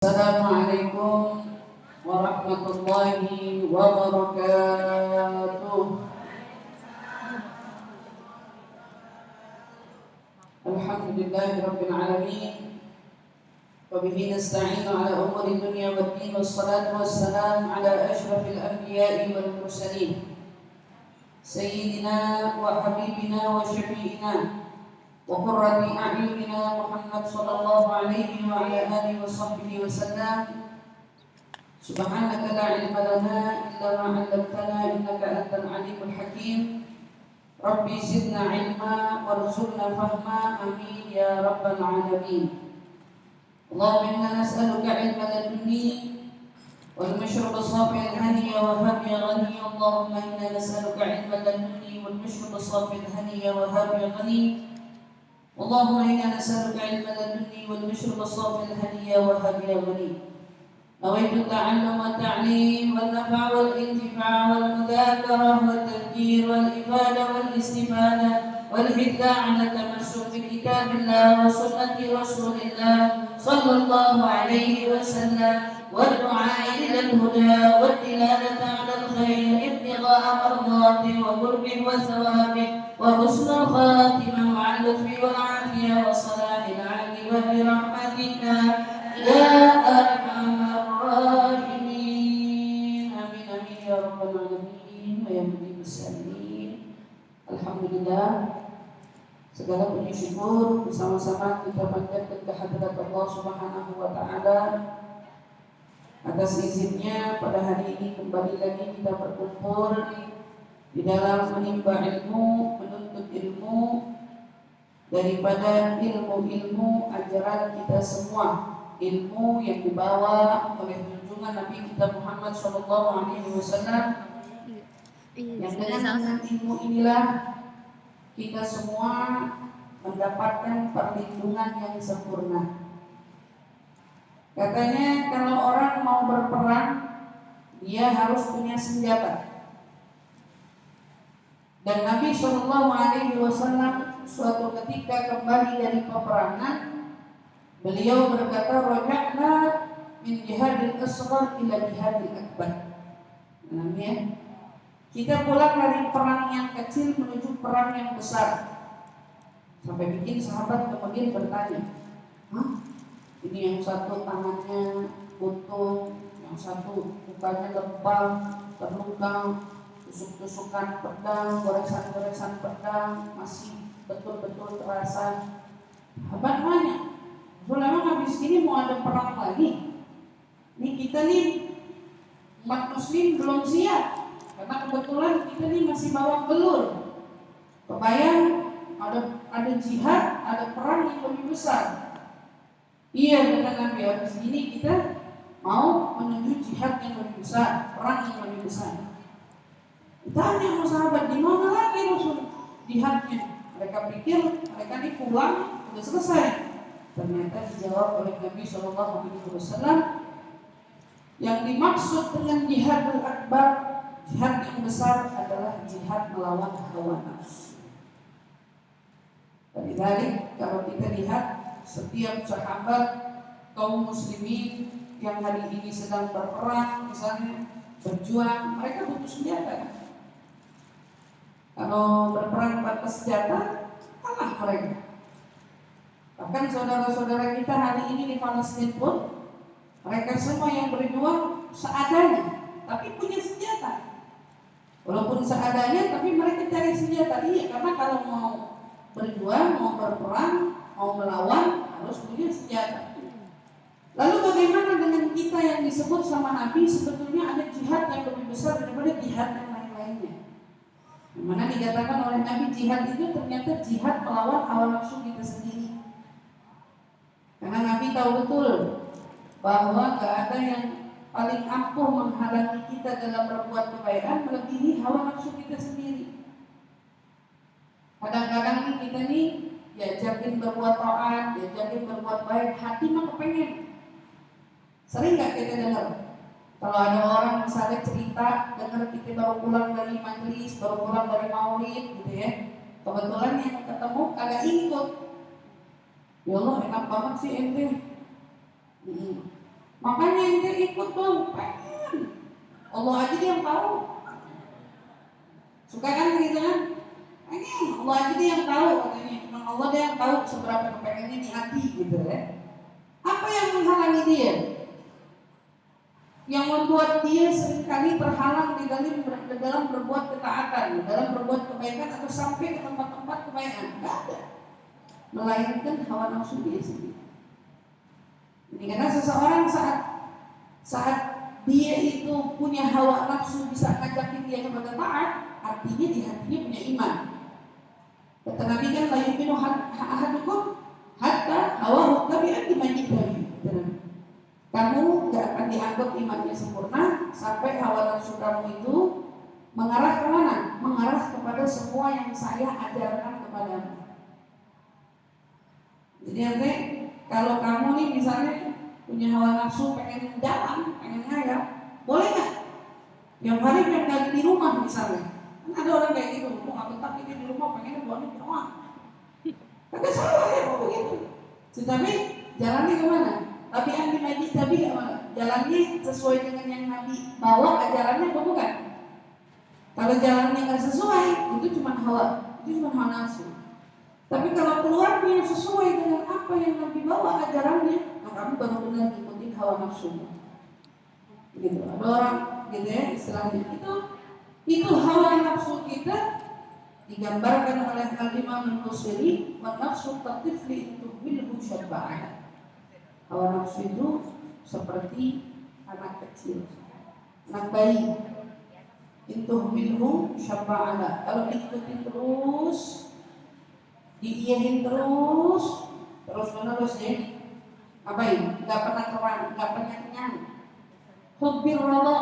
Assalamualaikum warahmatullahi wabarakatuh. Alhamdulillahirabbil alamin. Wa bihi nasta'inu ala umuri dunya waddin, wassalatu wassalamu ala asyrafil anbiya'i wal mursalin sayyidina wa habibina wa syafi'ina wa qurrati a'yunina Muhammad sallallahu alaihi wa ala alihi wa sahbihi wa sallam. Subhanaka la ilma lana illa ma 'allamtana innaka antal alimul hakim. Rabbi zidna ilma warzuqna fahma, amin ya rabbal alamin. Allahumma inna nas'aluka ilman ladunni wal mashrab as-safi al-hani wa habi ghani. Allahumma inna nas'aluka ilman ladunni wal mashrab as-safi al-hani wa habi ghani. Allahumma inna nas'aluka ilman ladunni wal mashrab as-safi al-hani wa habi ghani. نويت التعلم والتعليم والنفع والانتفاع والمذاكرة والتذكير والإفادة والاستفادة والحث على التمسك بكتاب الله وسنة رسول الله صلى الله عليه وسلم والدعاء إلى الهدى والدلالة على الخير ابتغاء مرضاته وقربه وثوابه وحسن الخاتمة مع اللطف والعافية وصلاح العاقبة برحمتك يا أرحم الراحمين. آمين آمين يا رب العالمين ويا مجيب السائلين. Alhamdulillah, segala puji syukur bersama-sama kita panjatkan kehadirat Allah Subhanahu wa taala atas izinnya pada hari ini kembali lagi kita berkumpul di dalam menimba ilmu, menuntut ilmu daripada ilmu-ilmu ajaran kita semua, ilmu yang dibawa oleh junjungan Nabi kita Muhammad SAW, yang dengan ilmu inilah kita semua mendapatkan perlindungan yang sempurna. Katanya kalau orang mau berperang, dia harus punya senjata. Dan Nabi SAW suatu ketika kembali dari peperangan, beliau berkata, "Raja'na min jihadil asghar ila jihadil akbar." Namanya, kita pulang dari perang yang kecil menuju perang yang besar. Sampai bikin sahabat kemudian bertanya, "Hah? Ini yang satu tangannya utuh, yang satu mukanya lebam, terluka, tusuk-tusukan pedang, goresan-goresan pedang masih betul-betul terasa." Sahabat nanya, "Memang habis ini mau ada perang lagi? Ini kita nih umat muslim belum siap, karena kebetulan kita nih masih bawa belur. Kebayang ada jihad, ada perang yang lebih besar." Iya, dengan Nabi, habis ini kita mau menuju jihad yang lebih besar, perang yang lebih besar. Tanya sama sahabat, di mana lagi Rasul jihadnya? Mereka pikir mereka ini pulang sudah selesai. Ternyata dijawab oleh Nabi SAW, yang dimaksud dengan jihadul akbar, jihad yang besar adalah jihad melawan hawa nafsu. Dari kalau kita lihat setiap sahabat kaum muslimin yang hari ini sedang berperang, misalnya berjuang, mereka butuh senjata. Kalau berperang tanpa senjata, kalah mereka. Bahkan saudara-saudara kita hari ini di Palestina pun, mereka semua yang berjuang seadanya, tapi punya senjata. Walaupun seadanya, tapi mereka cari senjata. Iya, karena kalau mau berjuang, mau berperang, mau melawan, harus punya senjata. Lalu bagaimana dengan kita yang disebut sama Nabi? Sebetulnya ada jihad yang lebih besar daripada jihad yang lain-lainnya. Di mana dikatakan oleh Nabi, jihad itu ternyata jihad melawan hawa nafsu kita sendiri. Karena Nabi tahu betul bahwa gak ada yang paling ampuh menghalangi kita dalam berbuat kebaikan melebihi hawa nafsu kita sendiri. Kadang-kadang nih kita nih diajakin berbuat taat, diajakin berbuat baik, hati mah kepengen. Sering gak kita dengar? Kalau ada orang misalnya cerita, dengar kita baru pulang dari majelis, baru pulang dari maulid gitu ya, kebetulan yang ketemu kagak ikut. Ya Allah, enak banget sih ente. Makanya ente ikut dong, pengen. Allah aja dia yang tahu. Suka kan gitu kan? Pengen, Allah aja dia yang tahu katanya. Cuma Allah dia yang tahu seberapa kepengennya di hati gitu ya. Apa yang menghalangi dia? Yang membuat dia seringkali terhalang di dalam berbuat ketaatan, dalam berbuat kebaikan atau sampai ke tempat-tempat kebaikan. Tidak ada, melainkan hawa nafsu dia sendiri. Ini karena seseorang saat dia itu punya hawa nafsu bisa ngajakin dia kepada taat, artinya di hatinya punya iman. Kata Nabi kan, la yu'minu ahadukum hatta hawa tabi'at dimajidhabi. Kamu gak akan dianggap imannya sempurna sampai hawa nafsu kamu itu mengarah kemana? Mengarah kepada semua yang saya ajarkan kepadamu. Jadi nanti kalau kamu nih misalnya punya hawa nafsu pengen jalan, pengen ngayal, boleh gak? Yang hari pengen lagi di rumah misalnya, kan ada orang kayak gitu, mau gak betah ini di rumah pengen buangnya doang. Kagak salah ya kalau begitu. Tetapi jalannya kemana? Tapi yang dimajid tapi jalannya sesuai dengan yang Nabi bawa ajarannya atau bukan? Kalau jalannya nggak sesuai, itu cuma hawa nafsu. Tapi kalau keluarnya sesuai dengan apa yang Nabi bawa ajarannya, maka kamu baru benar ikutin hawa nafsu. Gitu. Ada orang gitu ya istilahnya itu hawa nafsu kita digambarkan oleh Al-Imam Al-Qusayri, wa nafsu tatifli tuhbilhu syab'ah. Hawa nafsu itu seperti anak kecil, anak bayi. Intuh minhu syaba'ala. Kalau diikutin terus, diiyahin terus menerus ya. Ngapain? Gak pernah kerang, gak pernah kenyang. Hubbir rolo.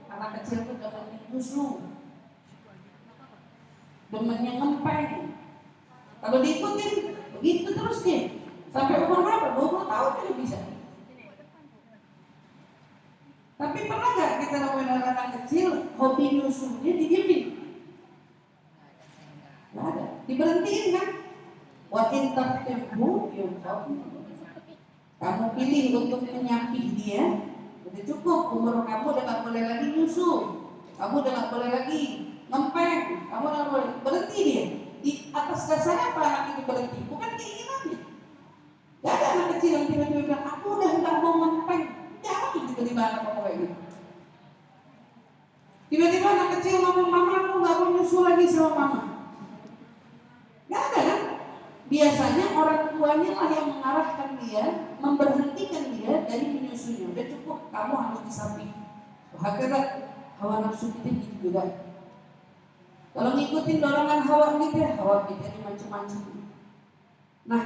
Anak kecil itu demennya susu, demennya ngempeng. Kalau diikutin begitu terus dia. Sampai umur berapa? 20 tahun dia bisa. Tapi pernah gak kita nemuin anak kecil hobi nyusunya didiemin? Gak ada. Diberhentiin kan? Wa in taftihu yunfaqu. Kamu pilih untuk menyampih dia, udah cukup. Umur kamu udah gak boleh lagi nyusu, kamu udah gak boleh lagi ngempeng, kamu udah gak boleh. Berhenti dia. Di atas dasar apa anak itu berhenti? Bukan keinginannya. Gak ada anak kecil yang tiba-tiba bilang, aku udah gak mau ngempeng. Jangan tiba-tiba anak kamu kayak gitu. Tiba-tiba anak kecil ngomong, mama aku gak mau nyusu lagi sama mama. Gak ada kan? Biasanya orang tuanya lah yang mengarahkan dia, memberhentikan dia dari menyusunya. Udah cukup, kamu harus disamping. Hakikatnya hawa nafsu kita gitu juga. Kalau ngikutin dorongan hawa kita ini macam-macam. Nah,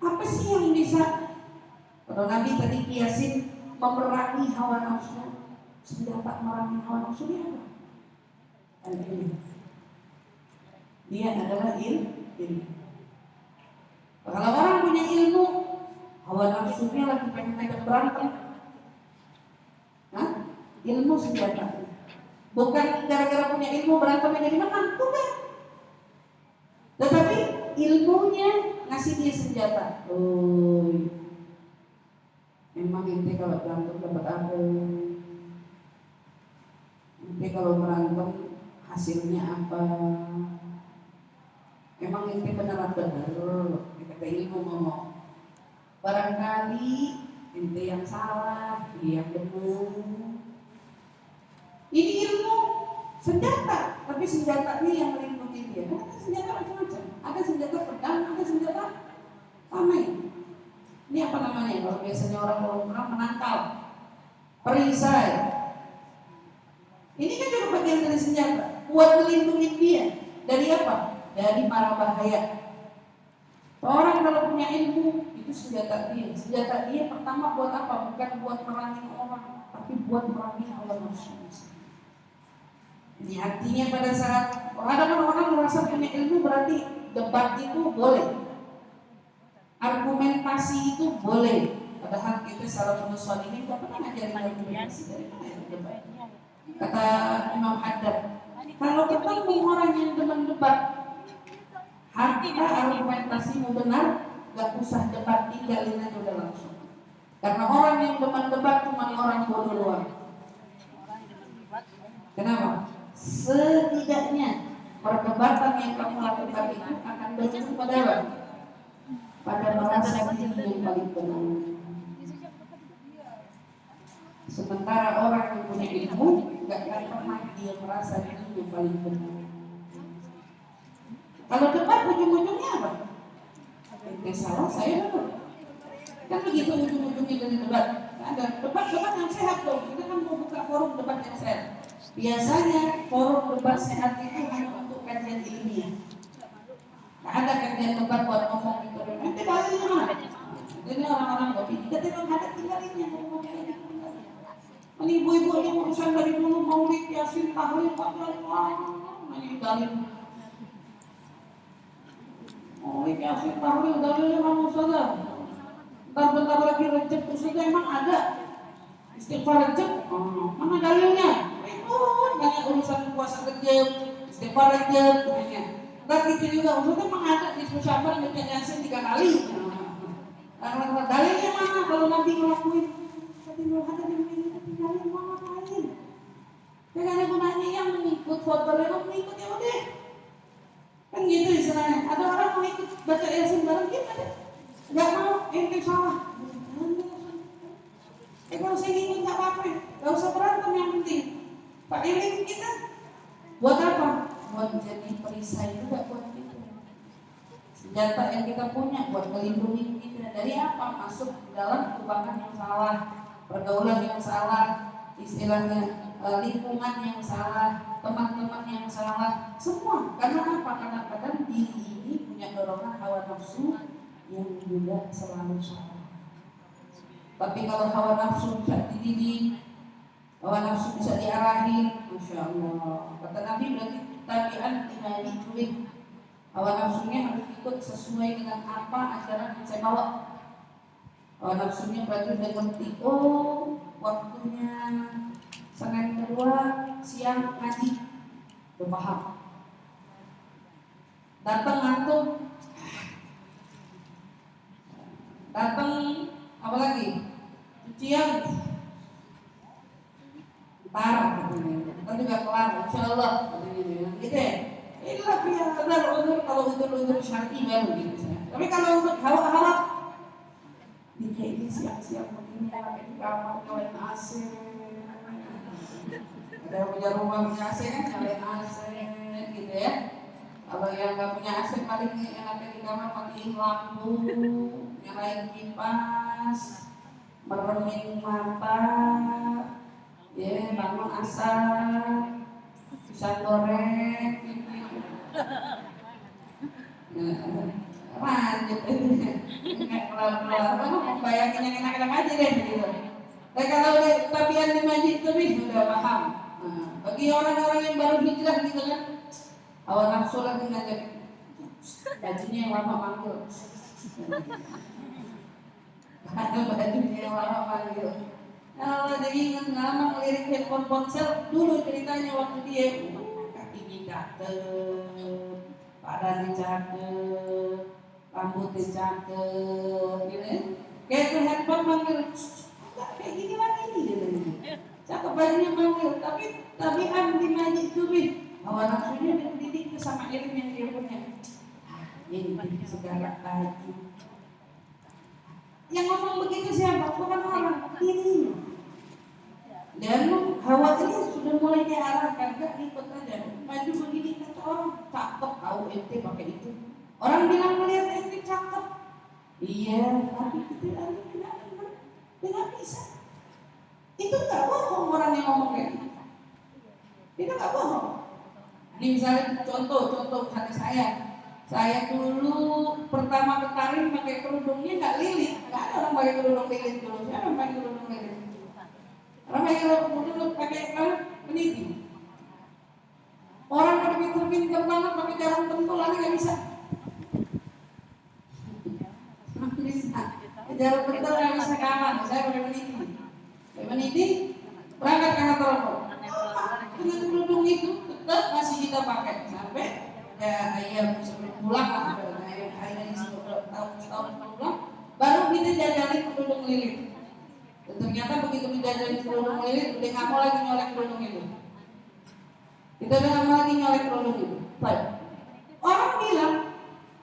apa sih yang bisa? Kalau Nabi tadi kiasin memerangi hawa nafsu, senjata memerangi hawa nafsu dia apa? Ilmu. Dia adalah ilmu. Kalau orang punya ilmu, hawa nafsunya lagi pengen ngajak berantem. Nah, ilmu senjata. Bukan gara-gara punya ilmu berantemnya jadi menang, bukan. Tetapi ilmunya ngasih dia senjata. Oh, memang ente kalau berantem dapat apa? Ente kalau berantem hasilnya apa? Memang ente benar. Kata ilmu ngomong. Barangkali ente yang salah, dia yang benar. Ini ilmu senjata, tapi senjatanya yang melindungi dia. Ada senjata macam-macam. Ada senjata pedang, ada senjata tameng. Ini apa namanya? Kalau biasanya orang menangkal, perisai. Ini kan juga bagian dari senjata. Buat melindungi dia dari apa? Dari para bahaya. Orang kalau punya ilmu itu senjata dia. Senjata dia pertama buat apa? Bukan buat merangin orang, tapi buat merangin hawa nafsu. Ini artinya pada saat ada orang merasa punya ilmu berarti debat itu boleh, argumentasi itu boleh. Padahal kita secara penusuan ini tidak pernah ngajarin argumentasi. Dari mana yang debat? Kata Imam Haddad, kalau ketemu orang yang demen debat, harta argumentasimu benar, gak usah debat, tinggalin aja udah langsung. Karena orang yang debat cuma orang bodoh doang. Kenapa? Setidaknya perdebatan yang kamu lakukan itu akan berujung pada apa? Pada merasa diri yang paling benar. Sementara orang yang punya ilmu nggak akan pernah dia merasa diri yang paling benar. Kalau debat ujung-ujungnya apa? Yang salah saya betul. Kan begitu ujung-ujungnya dari debat. Ada debat yang sehat dong. Kita kan mau buka forum debat yang sehat. Biasanya forum debat sehat itu hanya untuk kajian ilmiah. Nah, ada kajian debat buat ngomong gitu. Nanti dalilnya mana? Jadi orang-orang kopi kita tidak ada tinggalinnya. Ini ibu-ibu yang urusan dari dulu maulid yasin tahlil ini dalil. Maulid yasin tahlil dalilnya mana saudara? Bentar lagi Rejab Ustazah emang ada istighfar Rejab? Mana dalilnya? Itu banyak urusan puasa Rejab, istighfar Rejab dan itu juga Ustazah emang ada di Syaban baca Yasin 3 kali. Karena dalilnya mana kalau Nabi ngelakuin? Tapi belum ada dalil mana lain. Jangan ada gunanya yang mengikut foto yang mengikut ya udah. Kan gitu istilahnya. Ada orang mau ikut baca Yasin bareng kita deh. Gak mau, ente salah. Kalau saya ingin gak apa-apa, gak usah berantem yang penting. Pak Ilin kita buat apa? Buat jadi perisai juga buat kita. Senjata yang kita punya buat melindungi kita dari apa? Masuk dalam jebakan yang salah, pergaulan yang salah, istilahnya lingkungan yang salah, teman-teman yang salah, semua. Karena apa? Karena kadang diri ini punya dorongan hawa nafsu yang juga selalu salah. Tapi kalau hawa nafsu bisa dididik, hawa nafsu bisa diarahin, Masya Allah. Kata Nabi berarti tabian tidak diikuti. Hawa nafsunya harus ikut sesuai dengan apa ajaran yang saya bawa. Hawa nafsunya berarti udah ngerti, oh waktunya Senin kedua siang ngaji, udah paham. Datang ngantuk, datang apa lagi? Cucian ntar kita juga kelar insyaallah gitu ya. Inilah yang ada udur kalau udur syar'i baru gitu. Tapi kalau untuk hawa-hawa ini siap-siap begini pakai di kamar nyalain AC. Ada yang punya rumah punya AC kan nyalain AC gitu ya. Kalau yang nggak punya AC paling enaknya di kamar matiin lampu, nyalain kipas, meremin mata, ya bangun asar, pisang goreng, lanjut nggak kelar-kelar. Kamu bayangin yang enak-enak aja deh gitu. Dan kalau udah tabian di masjid itu udah paham. Nah, bagi orang-orang yang baru hijrah gitu kan, hawa nafsu lagi ngajak bajunya yang lama manggil. Bajunya yang lama manggil. Kalau dia ingat lama ngelirik handphone ponsel dulu ceritanya waktu dia kakinya cakep, badannya cakep, rambutnya cakep, gitu ya. Kayak ke handphone manggil, enggak kayak gini lagi gitu. Cakep bajunya manggil, tapi di majid tuh hawa nafsunya dididik sama ilmu yang dia punya. Ini segala baju. Yang ngomong begitu siapa? Bukan orang, dirinya. Dan hawa ini sudah mulai diarahkan, gak ikut aja. Baju begini kata orang cakep, tahu ente pakai itu. Orang bilang melihat ente cakep. Iya, tapi itu tidak bisa. Itu gak bohong orang yang ngomong kayak gitu. Itu gak bohong. Ini misalnya contoh hati saya dulu pertama ketarin pakai kerudungnya nggak lilit, nggak ada orang pakai kerudung lilit dulu. Siapa yang pakai kerudung lilit? Orang pakai kerudung pakai peniti. Orang pakai pinter banget pakai jarum pentul lagi nggak bisa. Nggak bisa. Jarum pentul nggak bisa kawan. Saya pakai peniti. Berangkat ke kantor. Dengan kerudung itu tetap masih kita pakai sampai ayam sebelum pulang ayam ini sebelum tahun pulang baru kita jajalin kerudung lilit. Dan ternyata begitu menjajah kerudung lilit, udah nggak mau lagi nyolek kerudung itu. Kita udah nggak mau lagi nyolek kerudung itu. Baik. Orang bilang,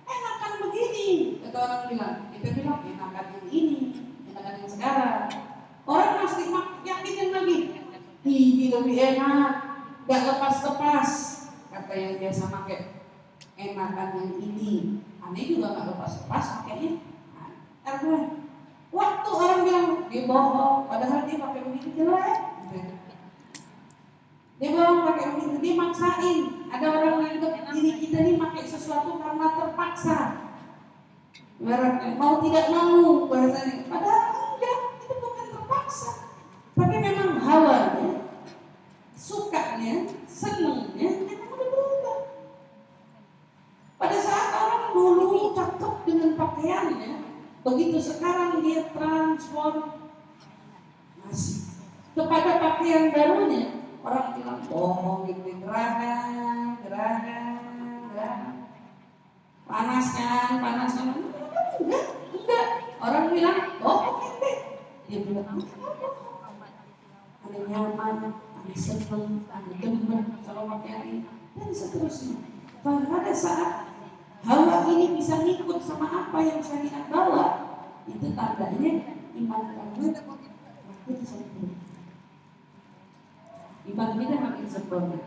enakan begini. Kata orang bilang, kita bilang enakan yang ini, enakan yang sekarang. Orang masih yakinin lagi, ini lebih enak, gak lepas-lepas. Kata yang biasa pakai, enakan yang ini. Aneh juga gak lepas-lepas pakainya. Karena waktu orang bilang dia bohong, padahal dia pakai begitu jelek. Dia bohong pakai begitu, dia maksain. Ada orang menganggap diri kita ini pakai sesuatu karena terpaksa. Mau tidak mau bahasanya. Padahal enggak, itu bukan terpaksa. Tapi memang hawanya, sukanya, senangnya, memang udah berubah. Pada saat orang dulu cakep dengan pakaiannya, begitu sekarang dia transformasi kepada pakaian barunya, orang bilang bohong gitu, gerahan. Panas kan? Enggak. Orang bilang bohong ente. Dia bilang ada nyaman, ada seneng, ada demen kalau pakaian ini dan seterusnya. Pada saat hawa ini bisa ngikut sama apa yang syariat bawa, itu tandanya iman kamu makin sempurna. Iman kita makin sempurna.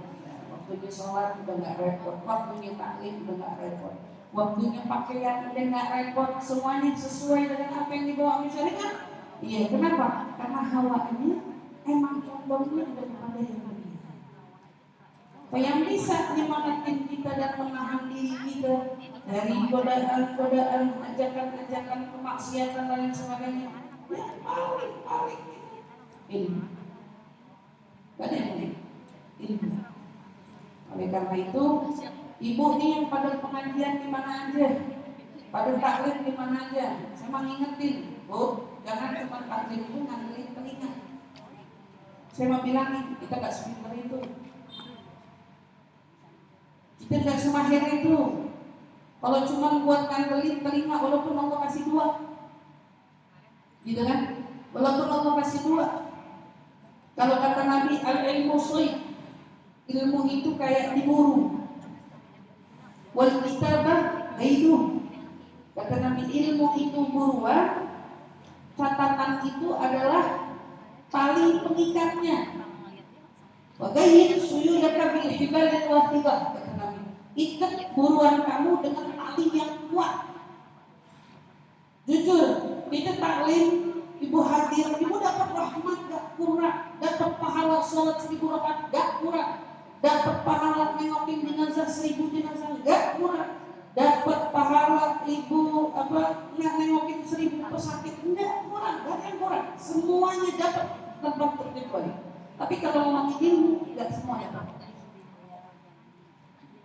Waktunya sholat udah nggak repot, waktunya taklim udah nggak repot, waktunya pakaian udah nggak repot, semuanya sesuai dengan apa yang dibawa oleh syariat. Iya, kenapa? Karena hawa ini emang condongnya udah kepada yang lebih. Yang bisa menyemangati kita dan menahan diri kita dari godaan-godaan, ajakan-ajakan kemaksiatan dan lain sebagainya. Yang paling ilmu. Gak ada yang lain. Ilmu. Oleh karena itu, ibu nih yang pada pengajian di mana aja, pada taklim di mana aja, saya mau ngingetin, Bu, jangan cuma taklim itu ngandelin telinga. Saya mau bilang nih, kita gak sepintar itu. Kita gak semahir itu. Kalau cuma buat ngandelin telinga, walaupun Allah kasih 2, gitu kan? Walaupun Allah kasih 2. Kalau kata Nabi, al-ilmu suy, ilmu itu kayak diburu. Wal kitabah ghaidun. Kata Nabi, ilmu itu buruan, catatan itu adalah tali pengikatnya. Wagayin suyudaka bil hibalil wathibah. Kata Nabi, ikat buruan kamu dengan tali yang kuat. Jujur, kita taklim, ibu hadir, ibu dapat rahmat gak kurang, dapat pahala sholat 1000 rakaat gak kurang, dapat pahala nengokin jenazah 1000 jenazah gak kurang, dapat pahala ibu nengokin 1000 pesakit enggak kurang, gak ada yang kurang, semuanya dapat tanpa terkecuali. Tapi kalau ngomongin ilmu, tidak semua dapat.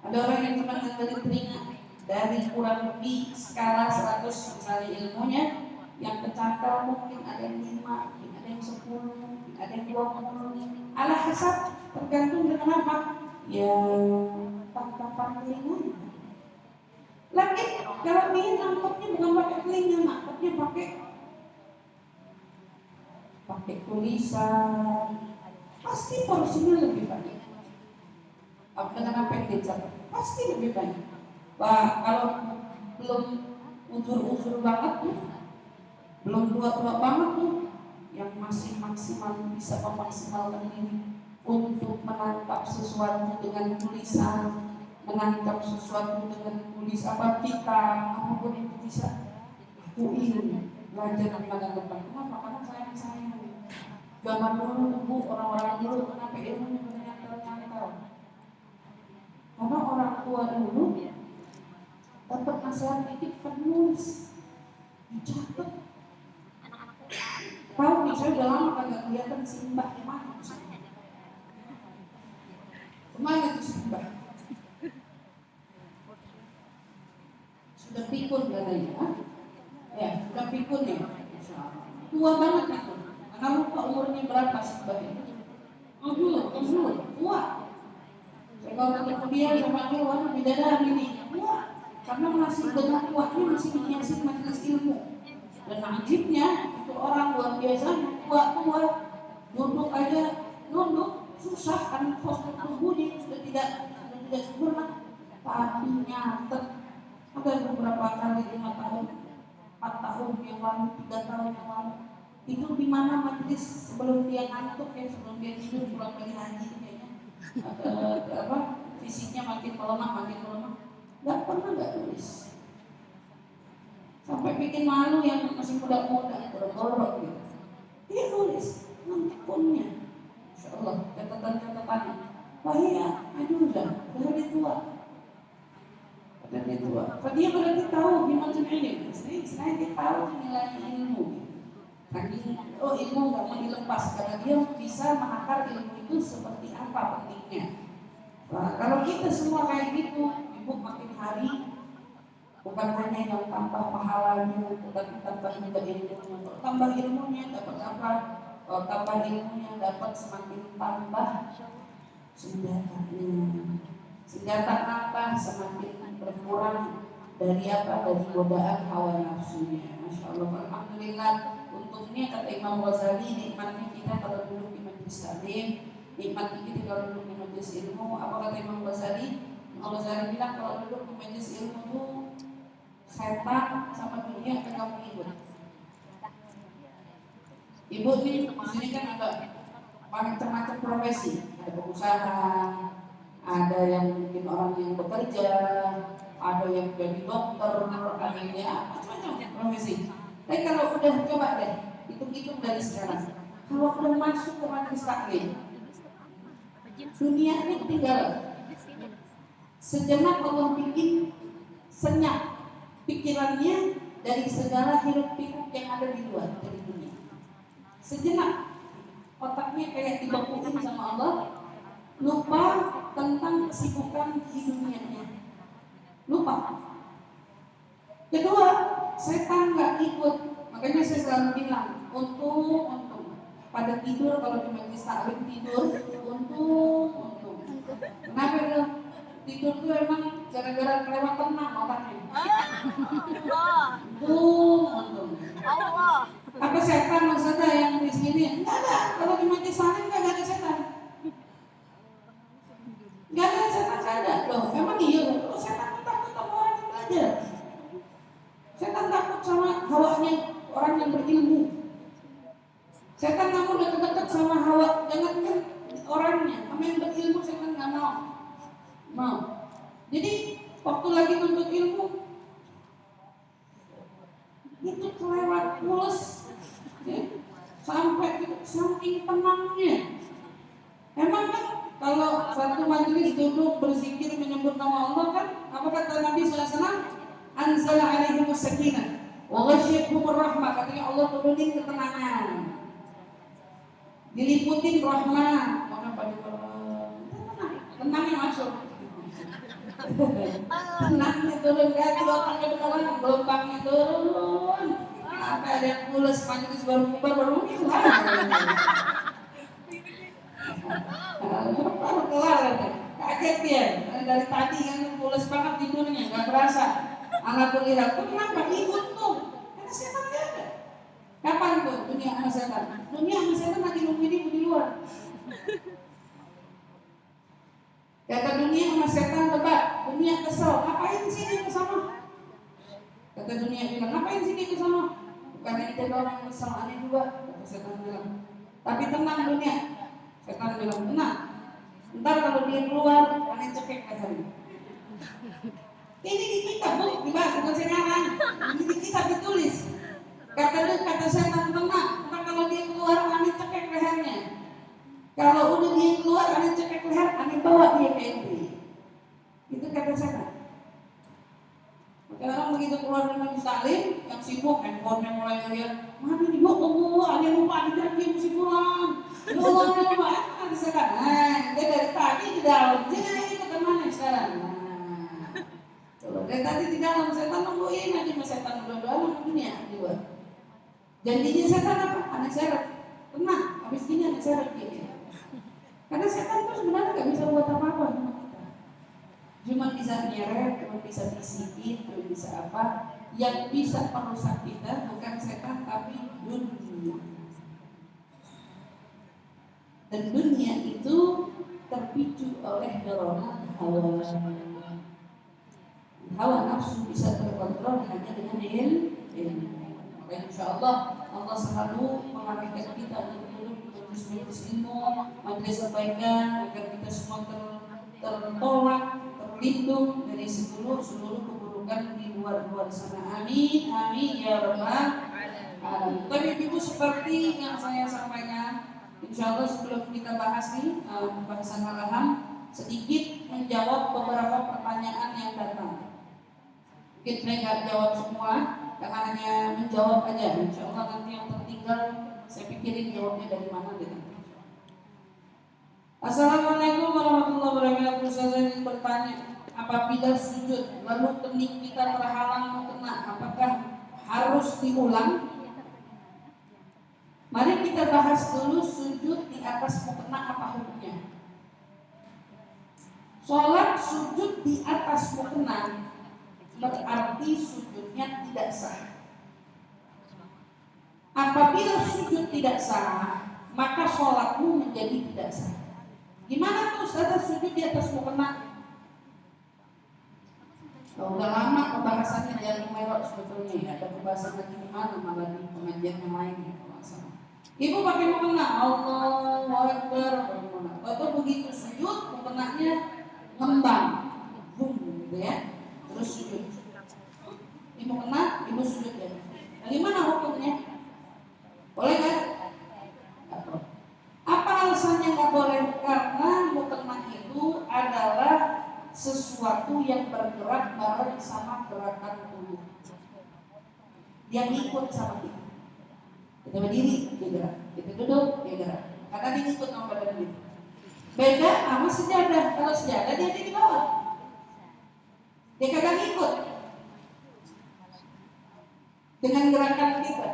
Ada orang yang cuma ngandelin telinga dari kurang lebih skala 100 misalnya ilmunya, yang kecakar mungkin ada yang 5, mungkin ada yang 10, mungkin ada yang 20. Ala hasab, tergantung dengan apa? Ya, tangkapan telinga. Lagi kalau dia nangkepnya bukan pakai telinga, nangkepnya pakai tulisan, pasti porsinya lebih banyak. Dengan apa yang dicatat, pasti lebih banyak. Wah, kalau belum unsur-unsur banget tuh, belum tua-tua banget tuh, yang masih maksimal bisa memaksimalkan ini untuk menangkap sesuatu dengan tulisan, menangkap sesuatu dengan tulis kitab, apapun itu bisa. Aku ingin belajar di mana depan. Kenapa? Karena sayang. Zaman dulu orang-orang dulu kenapa ilmunya ternyata. Karena orang tua dulu dapat nasihat dikit penulis, dicatat. Tahu nih, saya udah lama kagak kelihatan si Mbak kemana tuh? Kemana tuh si Mbak? Sudah pikun katanya, ya sudah pikun ya. Tua banget itu. Karena lupa umurnya berapa si Mbak itu. Tua. Saya kalau ketemu dia sama dia, waduh bidadari ini tua. Karena masih dengan kuatnya masih menghiasi majelis ilmu. Dan ajibnya itu orang luar biasa tua-tua duduk aja nunduk susah kan, postur tubuhnya sudah tidak sempurna. Tapi nyatet ada beberapa kali 5 tahun, 4 tahun yang lalu, 3 tahun yang lalu tidur di mana majelis sebelum dia ngantuk ya, sebelum dia tidur pulang dari haji kayaknya fisiknya makin melemah. Nggak pernah nggak tulis, sampai bikin malu yang masih muda-muda borok-borok gitu. Dia tulis nantipunnya, insya Allah catatan-catatannya. Wah iya, aduh udah dia tua. Dia berarti tahu gimana ini. Saya dia tahu nilai ilmu. Ilmu nggak mau dilepas karena dia bisa menakar ilmu itu seperti apa pentingnya. Nah, kalau kita semua kayak gitu, ibu makin hari bukan hanya yang tambah pahalanya, tetapi tambah juga ilmunya. Tambah ilmunya dapat apa? Tambah ilmunya dapat semakin tambah senjatanya. Senjata apa? Semakin berkurang dari apa? Dari godaan hawa nafsunya. Masya Allah, alhamdulillah. Untungnya kata Imam Ghazali, nikmatnya kita kalau duduk di majelis taklim, nikmatnya kita kalau duduk di majelis ilmu. Apa kata Imam Ghazali? Imam Ghazali bilang kalau duduk di majelis ilmu itu setan sama dunia akan kamu ikut. Ibu nih, di sini kan ada macam-macam profesi, ada pengusaha, ada yang mungkin orang yang bekerja, ada yang jadi dokter, ada yang macam-macam profesi. Tapi kalau udah coba deh, hitung-hitung dari sekarang, kalau udah masuk ke majelis taklim, dunia ini tinggal sejenak. Allah bikin senyap pikirannya dari segala hiruk pikuk yang ada di luar dari dunia. Sejenak otaknya kayak dibekuin sama Allah, lupa tentang kesibukan di dunianya, lupa. Kedua, setan nggak ikut. Makanya saya selalu bilang, untung pada tidur kalau di majelis taklim tidur, untung. Kenapa itu? Tidur tuh emang gara-gara kelewat tenang otaknya. Untung. Apa setan maksudnya yang di sini? Enggak ada. Kalau di majelis taklim nggak ada setan. Nggak ada setan, nggak ada. Loh, emang iya? Loh, setan takut sama orang yang belajar. Setan takut sama hawanya orang yang berilmu. Setan kamu udah dekat sama hawa, jangan kan orangnya. Sama yang berilmu setan nggak mau. Jadi waktu lagi menuntut ilmu itu kelewat pules, ya, sampai saking tenangnya. Emang kan kalau satu majelis duduk berzikir menyebut nama Allah kan, apa kata Nabi SAW? Anzala alaihimus sakinah wa ghasyiyatuhumur rahmah. Katanya Allah turunin ketenangan, diliputin rahmat. Mana pada tenangnya masuk. Tenangnya turun, gelombangnya turun, gelombangnya turun. Apa ada yang pulas majelis baru bubar baru kelar, kaget dia. Dari tadi kan pulas banget tidurnya, nggak berasa. Alhamdulillah, kenapa? Ikut tuh, karena setan nggak ada. Kapan tuh dunia sama setan? Dunia sama setan lagi nungguin ibu di luar. Kata dunia sama setan, tebak. Dunia kesel, ngapain sih dia kesana? Kata dunia bilang, ngapain sih dia kesana? Bukan ente doang yang kesel, aneh juga. Kata setan bilang, tapi tenang dunia. Setan bilang, tenang. Ntar kalau dia keluar, aneh cekek katanya. Ini di kitab bu, dibahas bukan sekarang. Ini di kitab ditulis. Kata setan tenang. Ntar kalau dia keluar, aneh cekek lehernya. Kalau udah dia keluar, aneh cekek leher, aneh bawa dia ke ente. Itu kata setan. Maka orang begitu keluar dari majelis taklim, yang sibuk, handphonenya mulai ngeliat, mana nih bu, aneh lupa, aneh janji mesti pulang. Ya Allah, lupa, kata setan. Dia dari tadi di dalam, jadi ikut kemana sekarang? Dari tadi di dalam setan nungguin aja sama setan berdoa sama dunia juga. Janjinya setan apa? Anak seret. Tenang, habis gini anak seret dia. Karena setan itu sebenarnya nggak bisa buat apa-apa sama kita. Cuma bisa nyeret, cuma bisa bisikin, cuma bisa apa. Yang bisa merusak kita bukan setan tapi dunia. Dan dunia itu terpicu oleh dorongan hawa. Hawa nafsu bisa terkontrol hanya dengan ilmu. Maka insya Allah Allah selalu mengarahkan kita untuk majelis ilmu, majelis kebaikan, agar kita semua tertolak, terlindung dari seluruh keburukan di luar sana. Amin, amin ya rabbal alamin. Tapi ibu seperti yang saya sampaikan, insya Allah sebelum kita bahas nih pembahasan al-ham, sedikit menjawab beberapa pertanyaan yang datang. Mungkin saya nggak jawab semua, karena hanya menjawab aja. Insya Allah nanti yang tertinggal saya pikirin jawabnya dari mana gitu. Assalamualaikum warahmatullahi wabarakatuh. Saya ingin bertanya, apabila sujud lalu kening kita terhalang mukena, apakah harus diulang? Mari kita bahas dulu sujud di atas mukena apa hukumnya. Sholat sujud di atas mukena berarti sujudnya tidak sah. Apabila sujud tidak sah, maka sholatmu menjadi tidak sah. Gimana tuh Ustaz sujud di atas mukena? Udah lama pembahasannya dari Merok sebetulnya ya. Ada pembahasan lagi gimana malah di pengajian yang lain ya. Ibu pakai mukena, Allahu Akbar. Atau begitu sujud mukenanya ngembang, bum gitu ya. Terus sujud. Ibu kena, ibu sujud ya. Bagaimana hukumnya? Boleh kan? Apa alasannya nggak boleh? Karena mukena itu adalah sesuatu yang bergerak bareng sama gerakan tubuh. Dia ngikut sama kita. Kita berdiri, dia gerak. Kita duduk, dia gerak. Karena dia ngikut sama badan kita. Beda sama sejadah. Kalau sejadah dia di bawah. Dia kagak ngikut dengan gerakan kita.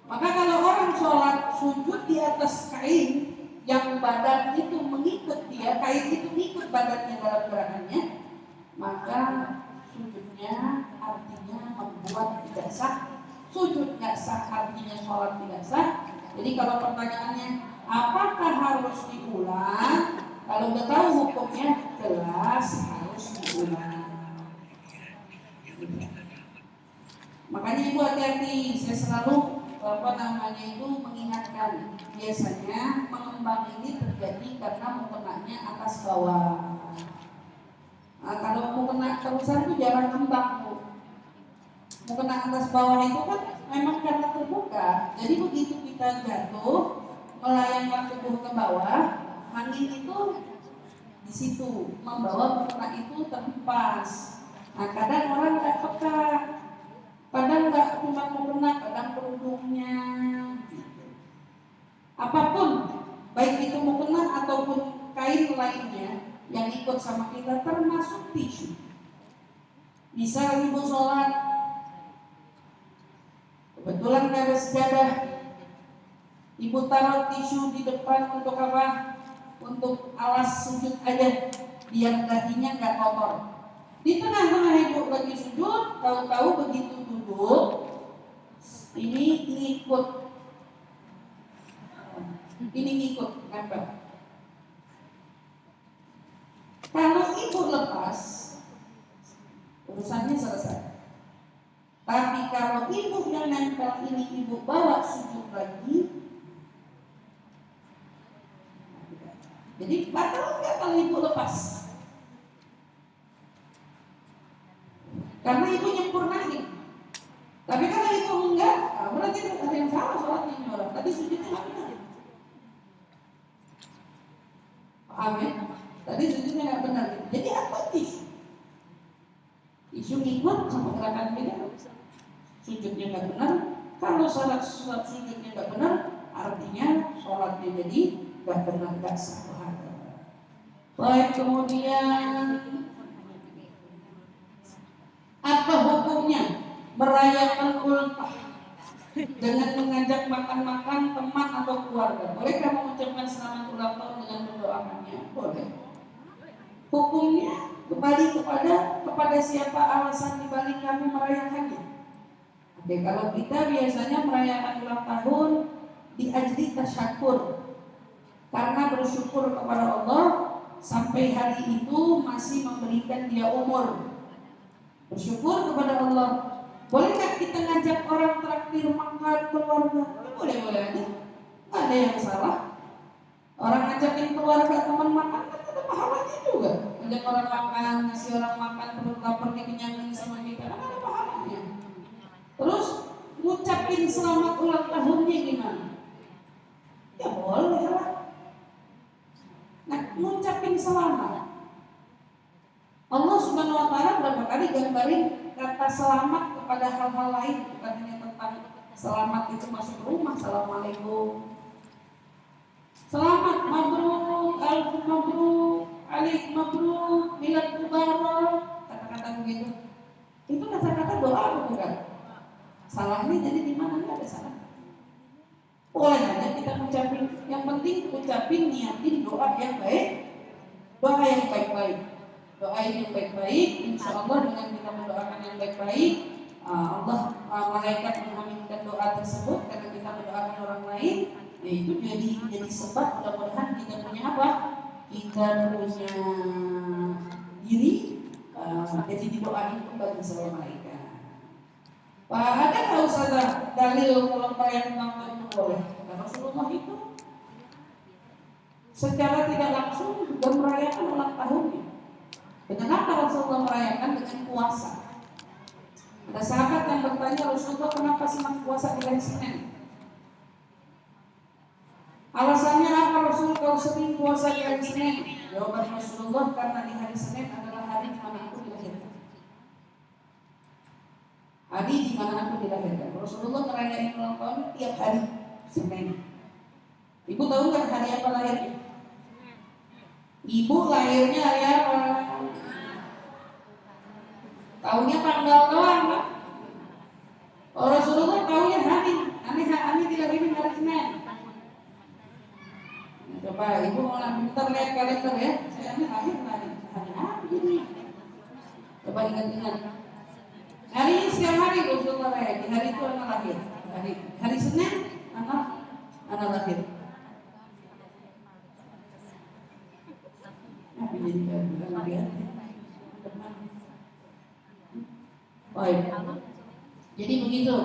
Maka kalau orang sholat sujud di atas kain yang badan itu mengikut dia, kain itu mengikut badannya dalam gerakannya, maka sujudnya artinya membuat tidak sah. Sujud nggak sah artinya sholat tidak sah. Jadi kalau pertanyaannya apakah harus diulang? Kalau udah tahu hukumnya jelas harus diulang. Makanya ibu hati-hati, saya selalu mengingatkan, biasanya mengembang ini terjadi karena mukenanya atas bawah. Nah, kalau mukena terusan itu jarang kembang bu. Mukena atas bawah itu kan memang karena terbuka, jadi begitu kita jatuh melayangkan tubuh ke bawah, angin itu di situ membawa mukena itu terhempas. Nah kadang orang nggak peka, kadang nggak cuma mukena, kadang kerudungnya. Apapun, baik itu mukena ataupun kain lainnya yang ikut sama kita, termasuk tisu. Misal ibu sholat, kebetulan nggak ada sejadah, ibu taruh tisu di depan untuk apa? Untuk alas sujud aja, biar dahinya nggak kotor. Di tengah-tengah ibu lagi sujud, tahu-tahu begitu duduk, ini ngikut, nempel. Kalau ibu lepas, urusannya selesai. Tapi kalau ibu yang nempel ini ibu bawa sujud lagi, jadi batal nggak kalau ibu lepas? Karena ibu nyempurnain. Tapi kalau ibu enggak, berarti ada yang salah sholatnya ini orang. Tadi sujudnya nggak benar. Paham ya? Tadi sujudnya nggak benar. Jadi apa tisu? Tisu ngikut sama gerakan kita. Sujudnya nggak benar. Kalau sholat sujudnya nggak benar, artinya sholatnya jadi nggak benar, nggak sah. Baik, kemudian apa hukumnya merayakan ultah dengan mengajak makan-makan teman atau keluarga? Bolehkah mengucapkan selamat ulang tahun dengan mendoakannya? Boleh. Hukumnya kembali kepada siapa alasan dibalik kami merayakannya. Oke, kalau kita biasanya merayakan ulang tahun di ajli tasyakur, karena bersyukur kepada Allah sampai hari itu masih memberikan dia umur. Bersyukur kepada Allah. Boleh nggak kita ngajak orang traktir makan keluarga? Boleh-boleh aja, nggak ada yang salah. Orang ngajakin keluarga teman makan kan ada pahalanya juga. Ngajak orang makan, ngasih orang makan, perut lapar dikenyangin sama kita, kan ada pahalanya. Terus ngucapin selamat ulang tahunnya gimana? Ya boleh lah. Nah, ngucapin selamat. Allah Subhanahu wa Ta'ala berapa kali gambarin kata selamat kepada hal-hal lain, bukan hanya tentang selamat itu masuk rumah, assalamualaikum, selamat, mabruk, alf mabruk, alik mabruk, milad mubarak, kata-kata begitu. Itu kata-kata doa bukan? Salahnya jadi di mana? Nggak ada salah. Boleh aja kita ucapin. Yang penting ucapin, niatin doa yang baik, doa yang baik-baik. Doain yang baik-baik, insya Allah dengan kita mendoakan yang baik-baik, Allah malaikat mengaminkan doa tersebut karena kita mendoakan orang lain. Ya itu jadi sebab mudah-mudahan kita punya apa? Kita punya diri jadi didoain kembali sama malaikat. Pak, ada nggak usah dalil kalau perayaan ulang tahun boleh? Karena Rasulullah itu secara tidak langsung juga merayakan ulang tahunnya. Dengan apa Rasulullah merayakan? Dengan puasa. Ada sahabat yang bertanya, Rasulullah kenapa senang puasa di hari Senin? Alasannya apa Rasul kau sering puasa di hari Senin? Jawaban Rasulullah, karena di hari Senin adalah hari di mana aku dilahirkan. Hari di mana aku dilahirkan. Rasulullah merayakan ulang tahun tiap hari Senin. Ibu tahu nggak hari apa lahirnya? Ibu lahirnya hari apa? Tahunya tanggal doang kan? Oh, Rasulullah tahunya hari. Aneh dilahirin hari Senin. Coba ibu mau bentar lihat kalender ya. Saya lahir hari apa jadi? Coba ingat-ingat. Hari ini setiap hari Rasulullah lahir. Di hari itu anak lahir. Hari Senin anak lahir. Apa jadi anak dia? Baik. Jadi begitu.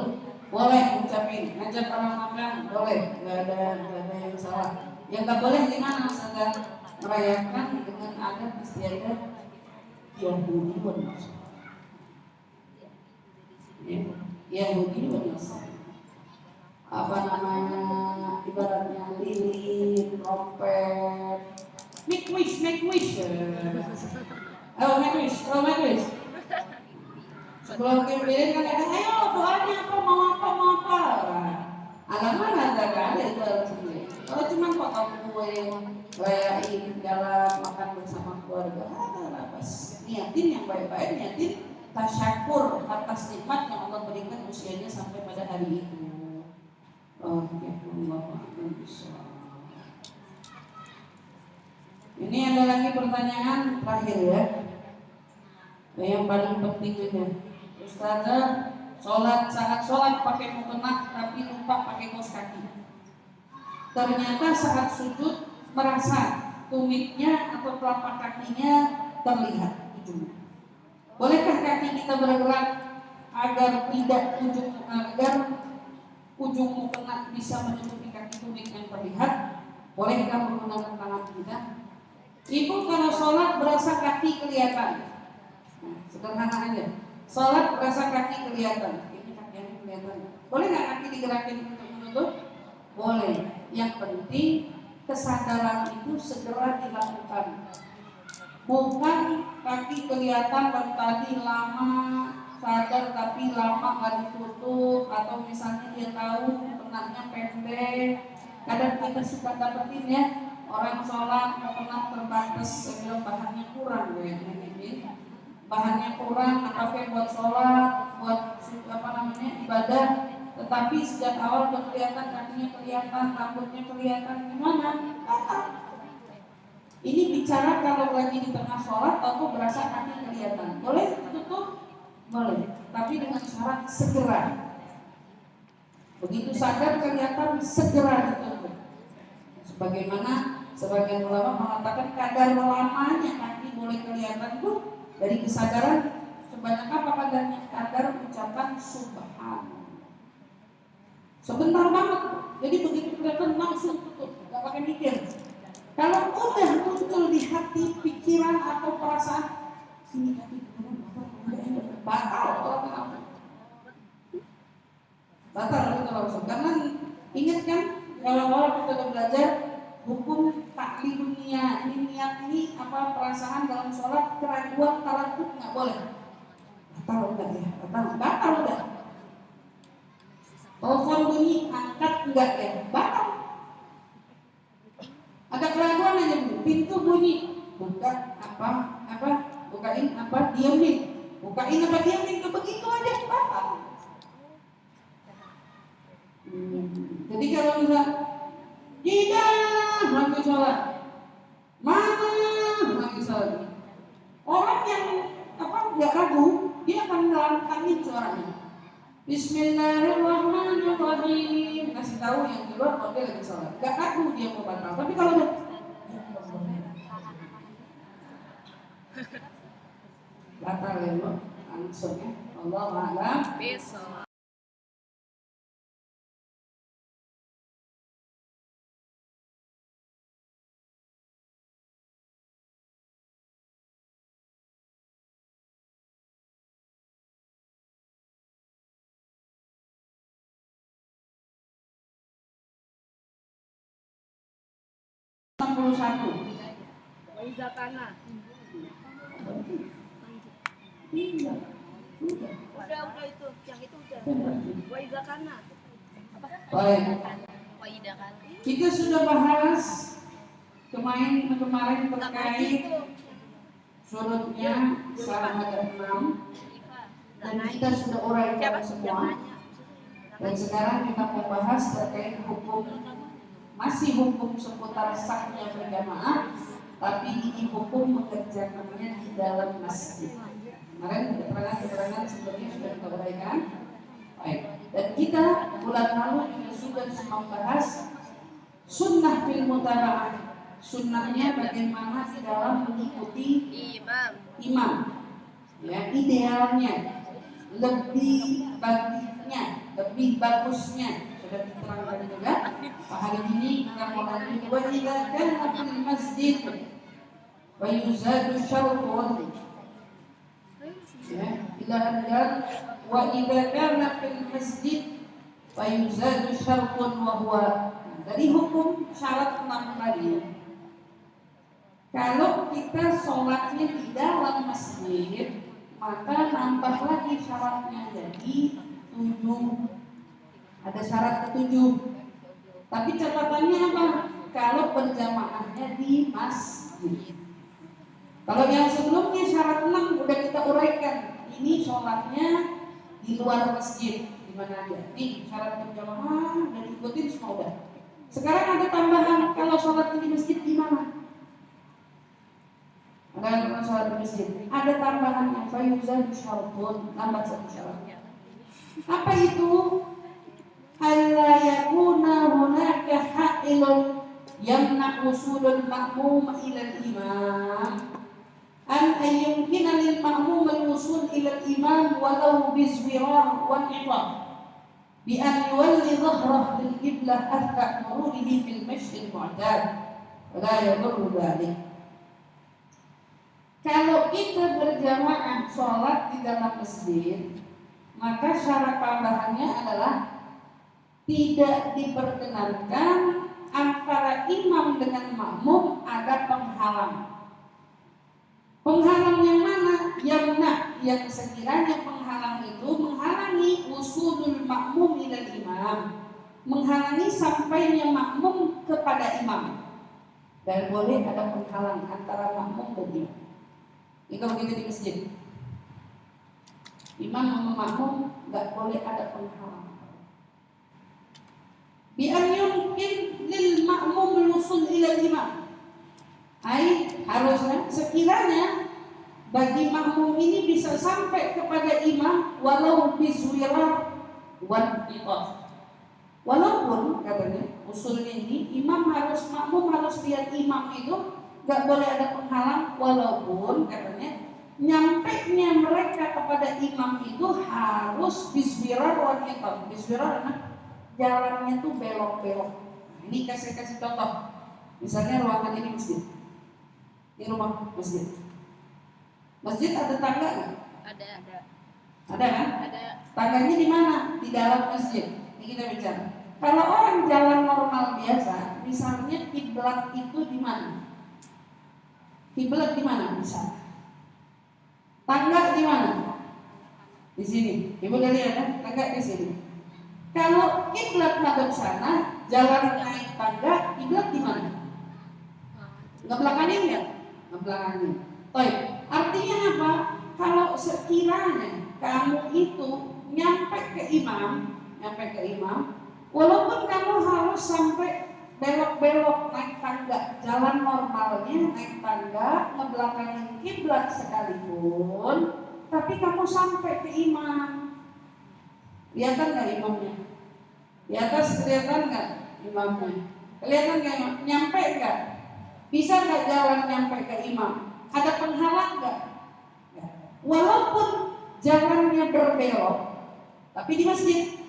Boleh ucapin, ngajak orang makan, boleh, nggak ada yang salah. Yang tak boleh gimana? Sedang merayakan dengan adat istiadat Yahudi dan Nasrani. Yahudi dan Nasrani. Apa namanya? Ibaratnya lilin, trompet, make wish. Oh make wish. Sebelum lilin kan ada, ayo doanya apa mau apa. Alaman ada kan itu sendiri. Kalau cuma potong kue, rayain jalan makan bersama keluarga, ada apa? Niatin yang baik-baik, niatin tasyakur atas nikmat yang Allah berikan usianya sampai pada hari itu. Oh, ya Allah. Ini ada lagi pertanyaan terakhir ya. Yang paling penting aja. Ustazah, saat sholat pakai mukena tapi lupa pakai kaos kaki. Ternyata saat sujud merasa tumitnya atau telapak kakinya terlihat ujungnya. Bolehkah kaki kita bergerak agar ujung mukena bisa menutupi kaki tumit yang terlihat? Bolehkah menggunakan tangan kita? Ibu kalau sholat berasa kaki kelihatan. Nah, sederhana aja. Sholat berasa kaki kelihatan. Ini kakinya kelihatan. Boleh nggak kaki digerakin untuk menutup? Boleh. Yang penting kesadaran itu segera dilakukan. Bukan kaki kelihatan dan tadi lama sadar tapi lama nggak ditutup, atau misalnya dia tahu kenanya pendek. Kadang kita suka dapetin ya orang sholat pernah terbatas, sebelum bahannya kurang bahannya kurang dipakai buat sholat, buat ibadah, tetapi sejak awal udah kelihatan kakinya kelihatan, rambutnya kelihatan, gimana? Ini bicara kalau lagi di tengah sholat atau berasa kaki kelihatan, boleh tutup? Boleh, tapi dengan syarat segera. Begitu sadar kelihatan segera ditutup. Sebagaimana sebagian ulama mengatakan kadar lamanya kaki boleh kelihatan tuh dari kesadaran sebanyak apa kadarnya, kadar ucapan subhanallah. Sebentar banget, jadi begitu kelihatan langsung tutup, gak pakai mikir. Kalau udah muncul di hati, pikiran atau perasaan, ini hati batal, batal itu langsung. Karena ingat kan, kalau kita udah belajar hukum taklim niat, ini niat ini apa perasaan dalam sholat, keraguan, tarakut nggak boleh. Batal enggak ya? Batal enggak? Telepon bunyi, angkat enggak ya? Batal. Ada keraguan aja, pintu bunyi, buka bukain apa, diamin, bukain apa diamin, begitu aja batal. Jadi kalau misalnya tidak lagi sholat, mana lagi sholat, orang yang nggak ragu, dia akan melangkahin suaranya. Bismillahirrahmanirrahim. Kasih tahu yang di luar kalau dia lagi sholat. Gak ragu dia mau batal. Tapi kalau udah batal ya lo, langsung ya. Allah a'lam. Bisa. Waizakana. Udah itu, yang itu udah. Waizakana. Baik. Kita sudah bahas kemarin terkait surutnya salah ada 6 dan kita sudah uraikan semua. Dan sekarang kita membahas terkait masih hukum seputar sahnya berjamaah, tapi ini hukum mengerjakannya di dalam masjid. Kemarin keterangan sebelumnya sudah kita uraikan. Baik. Dan kita bulan lalu juga membahas sunnah fil mutaba'ah. Sunnahnya bagaimana di dalam mengikuti imam. Ya, idealnya, lebih bagusnya sudah diterangkan juga. Hari ini kita mau lanjut wa idza kana fil masjid wa yuzadu syartun. Ya, ila anjal wa idza kana fil masjid wa yuzadu syartun wa huwa. Dari hukum syarat 6 tadi. Kalau kita sholatnya di dalam masjid, maka nambah lagi syaratnya jadi 7. Ada syarat ke-7. Tapi catatannya apa? Kalau berjamaahnya di masjid. Kalau yang sebelumnya syarat 6 udah kita uraikan. Ini sholatnya di luar masjid, di mana aja. Nih syarat berjamaah dan ikutin semua udah. Sekarang ada tambahan, kalau sholat di masjid gimana? Ada sholat di masjid. Ada tambahannya, fayuzan syartun, nambah 1 syaratnya. Apa itu? Alla yakuna hunaka ha'ilun yamna usulul ma'mum ila al-imam an ayyumkina lil ma'mum al-usul ila al-imam walau bizwirar wa niqab bi an yuwalli dhahrah lil qiblah athqa murudihi fil masjid al-mu'tad la yadurru dhalik. Kalau kita berjamaah sholat di dalam masjid, maka syarat tambahannya adalah tidak diperkenankan antara imam dengan makmum ada penghalang. Penghalang yang mana? Yang sekiranya penghalang itu menghalangi usulul makmum ilal imam, menghalangi sampainya makmum kepada imam. Dan boleh ada penghalang antara makmum dan imam. Ini kalau kita di masjid, imam sama makmum nggak boleh ada penghalang. Bi an yumkin lil ma'mum al-wusul ila imam. Harusnya sekiranya bagi makmum ini bisa sampai kepada imam walau bizwirah wan iqaf. Walaupun katanya usulnya ini makmum harus lihat imam itu, nggak boleh ada penghalang, walaupun katanya nyampainya mereka kepada imam itu harus biswirar wanita. Biswirar jalannya tuh belok-belok. Nah, ini saya kasih contoh. Misalnya ruangan ini masjid, ini rumah masjid. Masjid ada tangga nggak? Ada. Ada kan? Ada. Tangganya di mana? Di dalam masjid. Ini kita bicara. Kalau orang jalan normal biasa, misalnya kiblat itu di mana? Kiblat di mana? Misalnya. Tangga di mana? Di sini. Ibu udah lihat kan? Tangga di sini. Kalau kiblat madhab sana, jalan naik tangga, kiblat di mana? Ngebelakangin nggak? Ngebelakangin. Baik. Artinya apa? Kalau sekiranya kamu itu nyampe ke imam, walaupun kamu harus sampai belok-belok naik tangga, jalan normalnya naik tangga, ngebelakangin kiblat sekalipun, tapi kamu sampai ke imam. Kelihatan nggak imamnya? Di atas kelihatan nggak imamnya? Kelihatan nggak imam? Nyampe nggak? Bisa nggak jalan nyampe ke imam? Ada penghalang nggak? Walaupun jalannya berbelok, tapi di masjid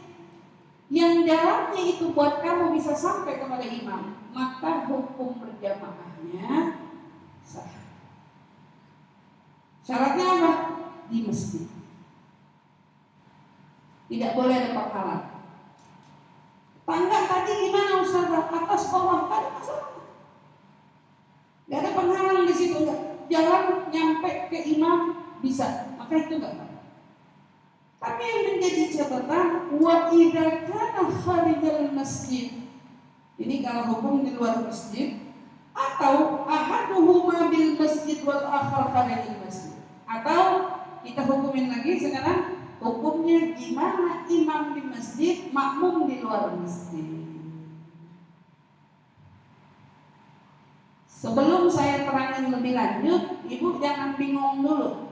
yang jalannya itu buat kamu bisa sampai kepada imam, maka hukum berjamaahnya sah. Syaratnya apa? Di masjid. Tidak boleh ada penghalang. Tangga tadi gimana Ustaz? Atas bawah kan masalah. Gak ada penghalang di situ, enggak. Jalan nyampe ke imam bisa, maka itu enggak apa. Tapi yang menjadi catatan, wa idza kana kharijal masjid. Ini kalau hukum di luar masjid, atau ahaduhuma bil masjid wal akhar kharijal masjid. Atau kita hukumin lagi sekarang, hukumnya gimana imam di masjid, makmum di luar masjid. Sebelum saya terangin lebih lanjut, ibu jangan bingung dulu.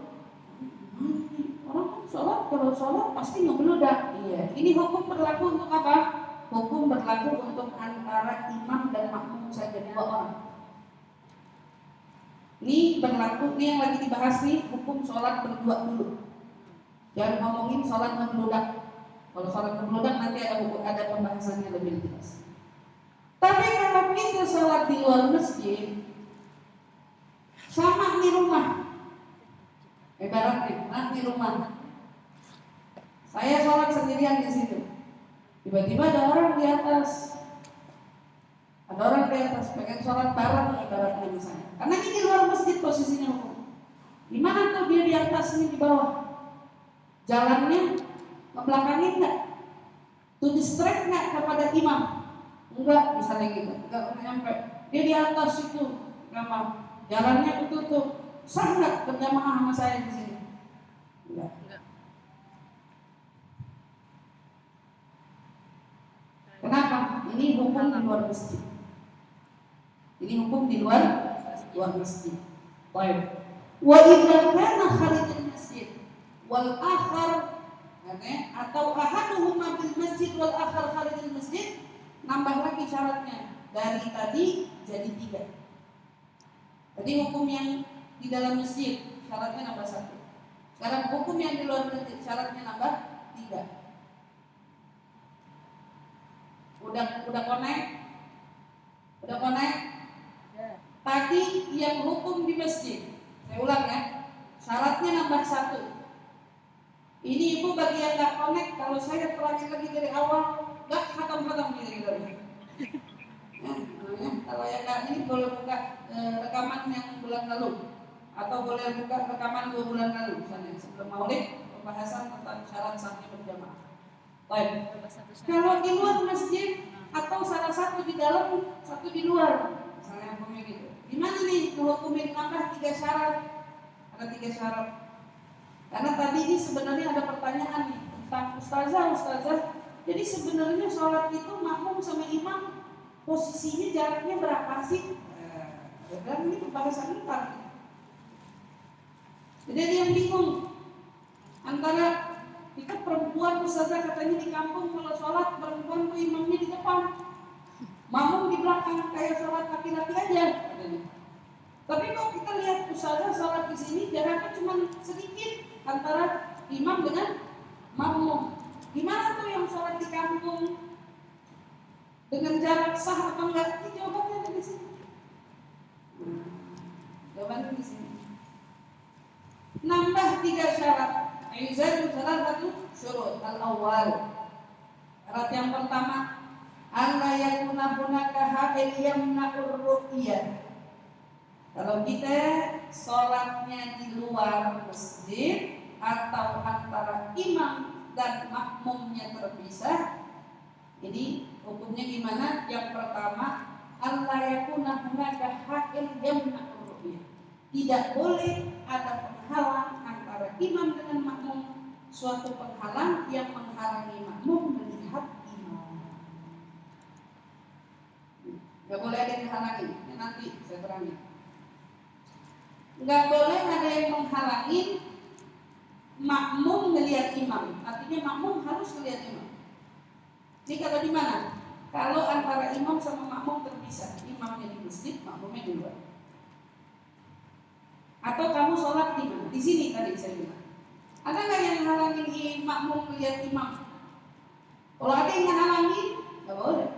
Orang sholat, kalau sholat pasti ngebludak. Iya. Ini hukum berlaku untuk apa? Hukum berlaku untuk antara imam dan makmum saja, dua orang. Ini berlaku, ini yang lagi dibahas nih, hukum sholat berdua dulu. Jangan ngomongin sholat ngebludak. Kalau sholat ngebludak nanti ada pembahasannya lebih jelas. Tapi kalau kita sholat di luar masjid, sama di rumah, ibaratnya, di rumah. Saya sholat sendirian di situ. Tiba-tiba ada orang di atas, pengen sholat bareng ibaratnya misalnya. Karena ini di luar masjid posisinya hukum. Di mana tuh dia di atas, ini di bawah? Jalannya ngebelakangin nggak? To distract nggak kepada imam? Enggak, misalnya gitu. Enggak nyampe. Dia di atas itu, nggak mau. Jalannya tutup. Sah nggak berjamaah sama saya di sini? Enggak. Kenapa? Ini hukum di luar masjid. Ini hukum di luar masjid. Baik. Wa idza kana kharijal masjid wal akhar, atau ahaduhuma bil masjid wal akhar kharijal masjid, nambah lagi syaratnya. Dari tadi jadi 3. Tadi hukum yang di dalam masjid syaratnya nambah 1. Sekarang hukum yang di luar masjid syaratnya nambah 3. Udah connect? Tadi yang hukum di masjid, saya ulang ya, syaratnya nambah 1. Ini ibu bagi yang nggak connect, kalau saya terangin lagi dari awal, nggak khatam gitu. Kalau yang nggak ini boleh buka rekaman yang bulan lalu, atau boleh buka rekaman 2 bulan lalu, misalnya sebelum maulid, pembahasan tentang syarat sahnya berjamaah. Baik. Kalau di luar masjid atau salah satu di dalam, satu di luar, misalnya hukumnya gitu. Gimana nih hukumin nambah 3 syarat? Ada 3 syarat. Karena tadi ini sebenarnya ada pertanyaan nih tentang ustazah. Jadi sebenarnya sholat itu makmum sama imam posisinya jaraknya berapa sih? Dan ini pembahasan entar. Jadi ada yang bingung antara kita perempuan ustazah katanya di kampung kalau sholat perempuan tuh imamnya di depan. makmum di belakang kayak sholat laki-laki aja katanya. Tapi kok kita lihat ustazah sholat di sini jaraknya cuma sedikit antara imam dengan makmum. Gimana tuh yang sholat di kampung dengan jarak sah atau enggak? Ini jawabannya ada di sini. Jawabannya di sini. Nambah 3 syarat. Izadu salah satu syurut al-awwal. Syarat yang pertama, alla yakuna hunaka ha'il yamna'ur ru'yah. Kalau kita sholatnya di luar masjid atau antara imam dan makmumnya terpisah, jadi hukumnya gimana? Yang pertama, alla yakuna hunaka ha'il yamna'ur ru'yah. Tidak boleh ada penghalang antara imam dengan makmum, suatu penghalang yang menghalangi makmum melihat imam. Gak boleh ada yang menghalangi. Ya, nanti saya terangin. Gak boleh ada yang menghalangi makmum melihat imam. Artinya makmum harus melihat imam. Ini kalau di mana? Kalau antara imam sama makmum terpisah, imamnya di masjid, makmumnya di luar. Atau kamu sholat di mana? Di sini tadi saya bilang. Ada nggak yang halangin makmum melihat imam? Kalau ada yang halangin, nggak boleh.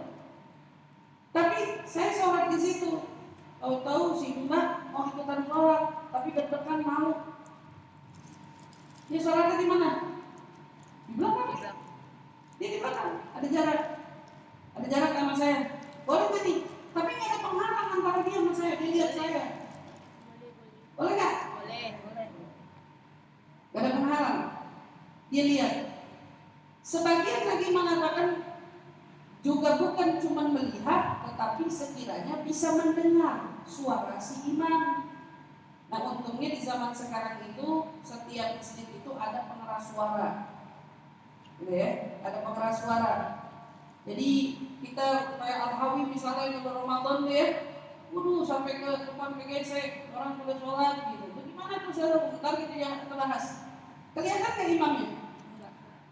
Tapi saya sholat di situ. Tahu si mbak mau ikutan sholat, tapi deg-degan malu. Dia sholatnya di mana? Di belakang. Dia di belakang. Ada jarak. Ada jarak sama saya. Boleh tadi. Tapi nggak ada penghalang antara dia sama saya. Dia lihat saya. Boleh nggak? Boleh. Gak ada penghalang. Dia lihat. Sebagian lagi mengatakan juga bukan cuma melihat, tetapi sekiranya bisa mendengar suara si imam. Nah, untungnya di zaman sekarang itu setiap masjid itu ada pengeras suara, gitu ya, ada pengeras suara. Jadi kita kayak Al-Hawi misalnya yang Ramadan tuh ya, waduh sampai ke depan PGC orang boleh sholat gitu. Itu gimana tuh saya bentar gitu yang kita bahas. Kelihatan nggak imamnya?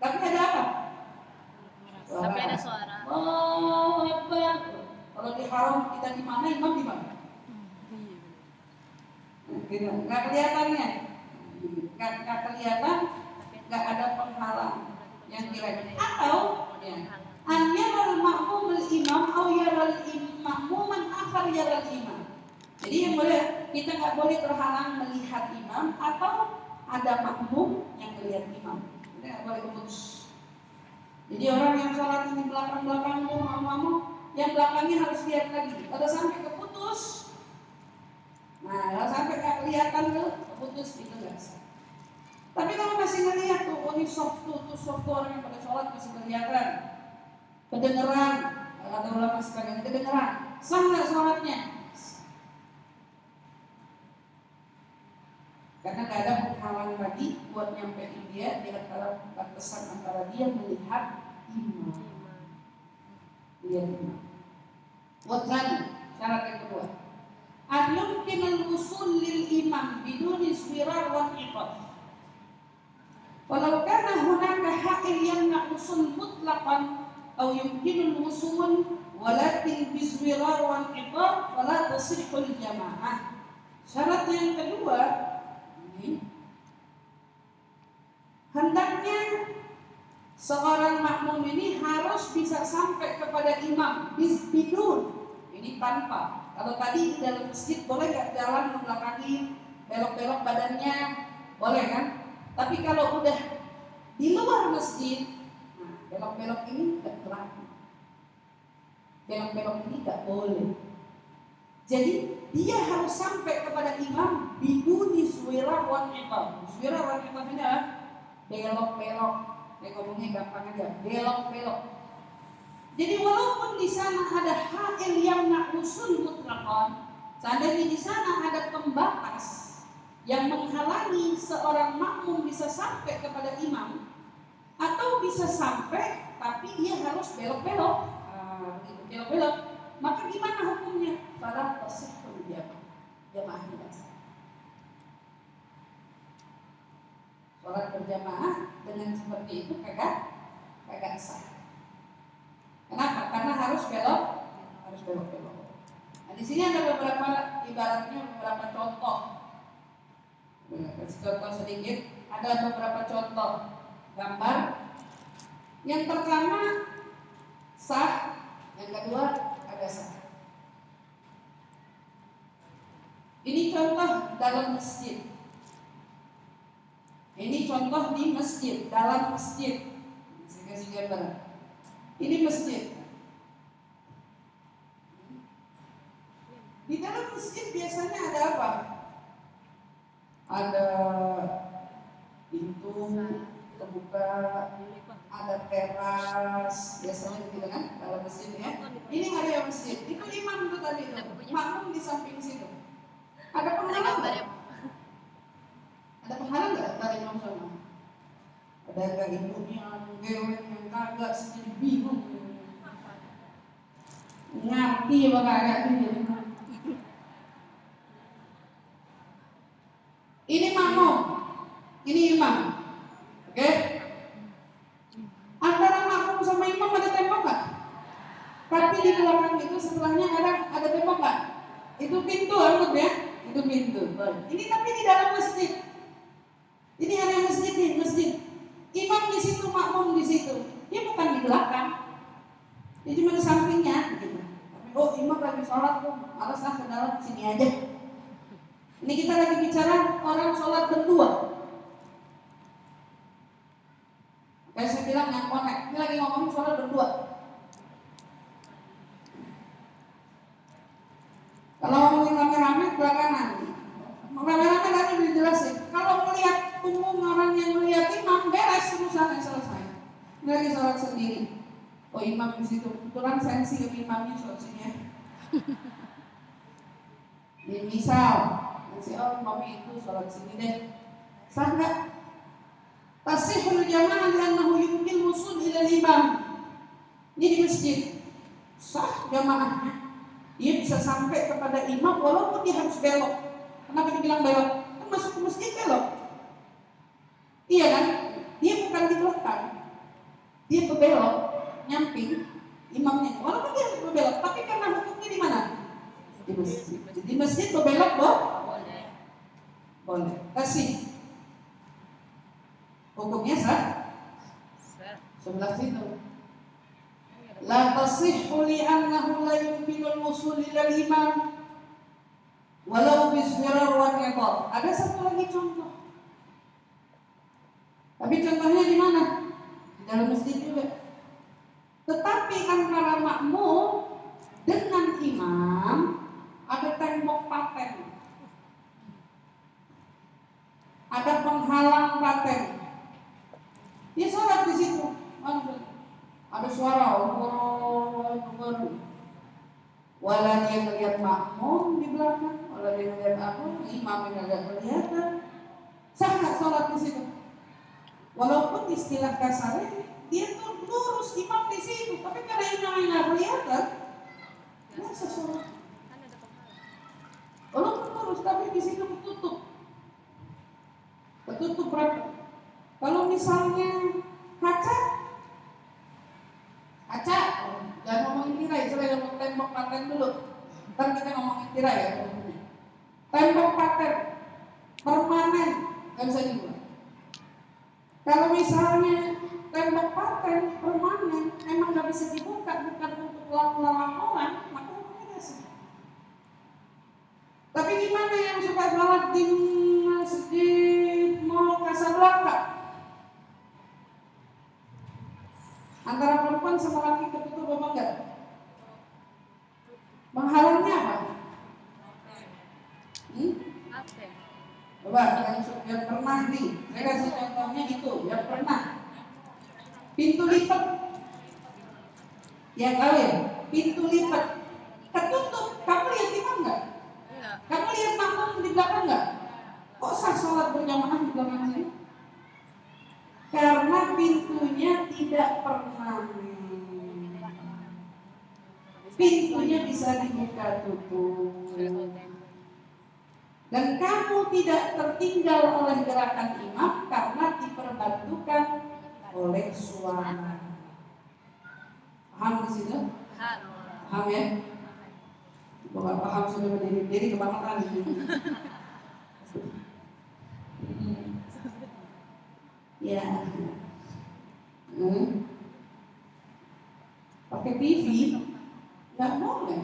Tapi ada apa? Sampai ada suara. Oh, Akbar. Kalau di haram kita di mana, imam di mana? Nggak kelihatannya, nggak kelihatan, nggak ada penghalang yang kira-kira. Atau ya, an yaral ma'mum al-imam atau yaral ma'muman akhar yaral imam. Jadi yang boleh, kita nggak boleh terhalang melihat imam atau ada makmum yang melihat imam. Kita nggak boleh putus. Jadi orang yang sholat di belakang-belakang makmum, yang belakangnya harus lihat lagi. Kalau sampai keputus, nah kalau sampai nggak kelihatan tuh keputus itu nggak sah. Tapi kalau masih ngelihat tuh, ini soft tuh orang yang pada sholat masih kelihatan, kedengeran, kata ulama sebagainya kedengeran, sah nggak sholatnya? Karena nggak ada penghalang lagi buat nyampein dia di antara batasan antara dia melihat imam. Lihat imam. Wasan syarat yang kedua. An yumkinul wusul lil imam biduni iswirar wal iqaf. Walau kana hunaka ha'il yamna usul mutlaqan atau yumkinul wusul walakin biswirar wal iqaf fala tasihhul jamaah. Syarat yang kedua, hendaknya seorang makmum ini harus bisa sampai kepada imam bidun, ini tanpa. Kalau tadi di dalam masjid boleh nggak jalan membelakangi, belok-belok badannya, boleh kan? Tapi kalau udah di luar masjid, nah belok-belok ini nggak berlaku. Belok-belok ini nggak boleh. Jadi dia harus sampai kepada imam biduni suwira wan iqam. Suwira wan iqam ini adalah belok-belok. Ngomongnya gampang aja, belok-belok. Jadi walaupun di sana ada ha'il yang na'usul mutlaqan, seandainya di sana ada pembatas yang menghalangi seorang makmum bisa sampai kepada imam, atau bisa sampai tapi dia harus belok-belok, belok-belok, maka gimana hukumnya? Fala tasihhul jamaah tidak sah. Sholat berjamaah dengan seperti itu kagak sah. Kenapa? Karena harus belok harus belok-belok. Nah, di sini ada beberapa ibaratnya beberapa contoh. Kasih contoh sedikit. Ada beberapa contoh gambar. Yang pertama sah, yang kedua ada sah. Ini contoh dalam masjid. Ini contoh di masjid, dalam masjid. Saya kasih gambar. Ini masjid. Di dalam masjid biasanya ada apa? Ada pintu terbuka, ada teras, biasanya gitu kan dalam masjid ya. Ini area masjid. Itu imam itu tadi itu. Makmum di samping situ. Ada penghalang nggak? Ada penghalang nggak dari imam sana? Ada gak ibunya geweng yang kagak sendiri bingung. Ngerti apa kagak gitu. Ini makmum, ini imam. Oke? Antara makmum sama imam ada tembok nggak? Tapi di belakang itu sebelahnya ada tembok nggak? Itu pintu anggap ya. Itu pintu. Ini tapi di dalam masjid. Ini area masjid nih, masjid. Imam di situ, makmum di situ. Dia bukan di belakang. Dia cuma di sampingnya gitu. Oh, imam lagi sholat tuh, malas lah ke dalam sini aja. Ini kita lagi bicara orang sholat berdua. Kayak saya bilang yang connect. Ini lagi ngomongin sholat berdua. Kalau ngomongin rame-rame belakangan. Rame-rame tadi dijelasin. Kalau melihat umum orang yang melihat imam beres urusannya selesai. Ini lagi sholat sendiri. Oh, imam di situ. Kebetulan sensi ke imamnya sholat sini ya. Ini misal, oh imamnya itu sholat sini deh. Sah nggak? Tasihul jamaah li'annahu yumkin wusul ila imam. Ini di masjid. Sah jamaahnya. Dia bisa sampai kepada imam walaupun dia harus belok. Kenapa dibilang belok? Kan masuk ke masjid belok. Iya kan? Dia bukan di belakang. Dia berbelok, nyamping imamnya. Walaupun dia harus berbelok, tapi karena hukumnya di mana? Di masjid. Di masjid berbelok boleh. Boleh. Kasih. Hukumnya sah? Sebelah situ. La tasihhu li'annahu la yumkinul wusul ila al-imam walau bismirar wa niqab. Ada satu lagi contoh. Tapi contohnya di mana? Di dalam masjid juga. Tetapi antara makmum dengan imam ada tembok paten. Ada penghalang paten. Dia sholat di situ. Ada suara wala dia ngeliat makmum di belakang, wala dia ngeliat apa, imam yang agak kelihatan. Sah nggak sholat di situ? Walaupun istilah kasarnya dia tuh lurus imam di situ, tapi karena imam yang nggak kelihatan, masa sholat? Walaupun lurus tapi di situ ketutup berapa? Kalau misalnya kaca, jangan ngomongin tirai, saya ngomong tembok paten dulu. Ntar kita ngomongin tirai ya. Tembok paten permanen, nggak bisa dibuat. Kalau misalnya tembok paten permanen, emang nggak bisa dibuka, bukan untuk lalang orang, maka hukumnya sih. Tapi gimana yang suka sholat di masjid Mall Casablanca? Antara perempuan sama laki ketutup apa enggak? Menghalangnya apa? Coba yang pernah nih, saya kasih contohnya itu, yang pernah. Pintu lipat. Ya kalian, pintu lipat ketutup. Kamu lihat imam enggak? Kamu lihat makmum di belakang enggak? Kok sah sholat berjamaah di belakang sini? Karena pintunya tidak permanen. Pintunya bisa dibuka tutup. Dan kamu tidak tertinggal oleh gerakan imam karena diperbantukan oleh suara. Paham di situ? Paham ya? nggak paham sudah berdiri kebangetan. Ya, pakai TV nggak boleh.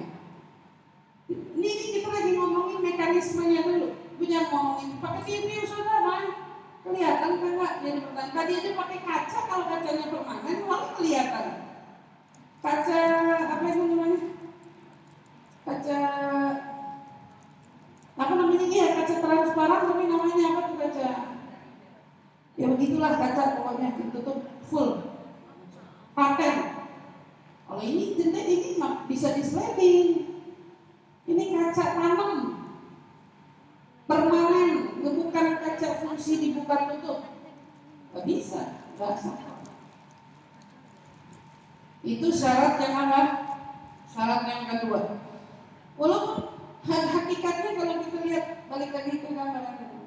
Ini kita lagi ngomongin mekanismenya dulu. Punya ngomongin pakai TV sudah main kelihatan kan nggak? Jadi pertanyaan tadi aja pakai kaca, kalau kacanya permanen malah kelihatan. Kaca apa itu namanya? Kaca apa namanya dia? Kaca transparan tapi namanya apa tuh kaca? Ya begitulah kaca pokoknya ditutup full paten. Kalau ini jendela ini bisa di-sliding. Ini kaca tanam permanen, bukan kaca fungsi dibuka tutup. Gak bisa, gak sah. Itu syarat yang apa? Syarat yang kedua. Walaupun hakikatnya kalau kita lihat balik lagi ke gambar itu.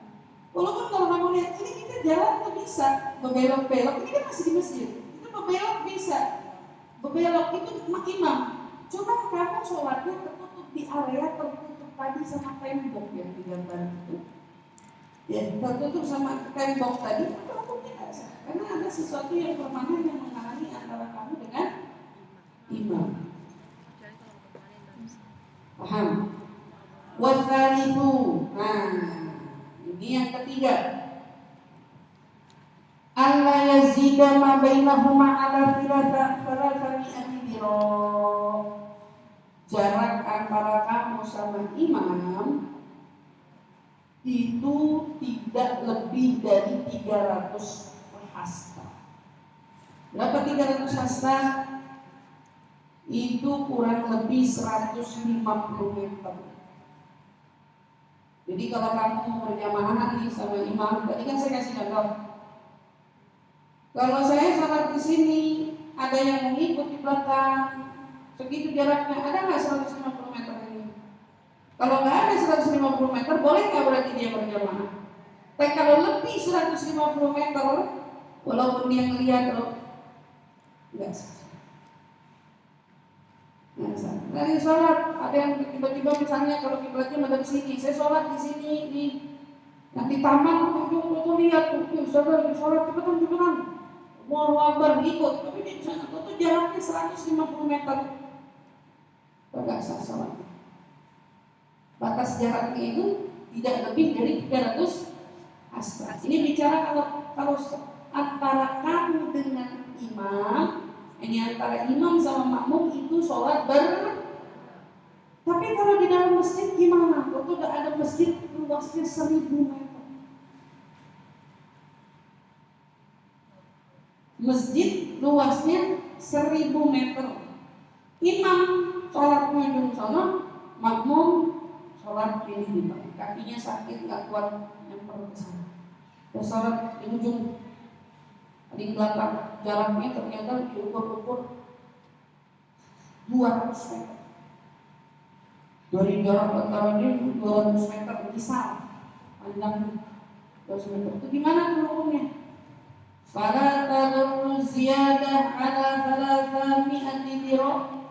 Walaupun kalau kamu lihat ini kita jalan tuh bisa berbelok-belok, ini kan masih di masjid. Itu berbelok bisa. Berbelok itu imam. Cuma kamu sholatnya tertutup di area tertutup tadi sama tembok yang digambar itu. Ya, tertutup sama tembok tadi, itu hukumnya nggak sah. Karena ada sesuatu yang permanen yang menghalangi antara kamu dengan imam. Paham? Wathalithu. Nah, ini yang ketiga. Alla yazida ma bainahuma ala thalathami'ati dirham. Jarak antara kamu sama imam itu tidak lebih dari 300 hasta. Berapa 300 hasta? Itu kurang lebih 150 meter. Jadi kalau kamu berjamaah nih sama imam, tadi kan saya kasih contoh. Kalau saya sholat di sini, ada yang mengikut di belakang, segitu jaraknya, ada nggak 150 meter ini? Kalau nggak ada 150 meter, boleh nggak berarti dia berjamaah? Tapi kalau lebih 150 meter, walaupun dia ngelihat loh, nggak sah. Dari sholat ada yang tiba-tiba misalnya kalau kiblatnya madhab sini, saya sholat di sini nih, yang di taman tuh lihat tuh, saudara di sholat cepetan, mau wabar ikut, tapi di sana tuh jaraknya 150 meter, nggak sah sholat. Batas jaraknya itu tidak lebih dari 300 hasta. Ini bicara kalau antara kamu dengan imam. Ini antara imam sama makmum itu sholat tapi kalau di dalam masjid gimana? Kalau udah ada masjid luasnya 1000 meter. Masjid luasnya 1000 meter. Imam sholat ujung sana, makmum sholat ini di bawah. Kakinya sakit nggak kuat nyamper ke sana. Dia sholat di ujung. Di belakang jaraknya ternyata diukur-ukur 200 meter. Dari jarak antara ini 200 meter misal panjang 200 meter. Itu gimana tuh hukumnya? Fala tadurru ziyadah ala 300 dirham.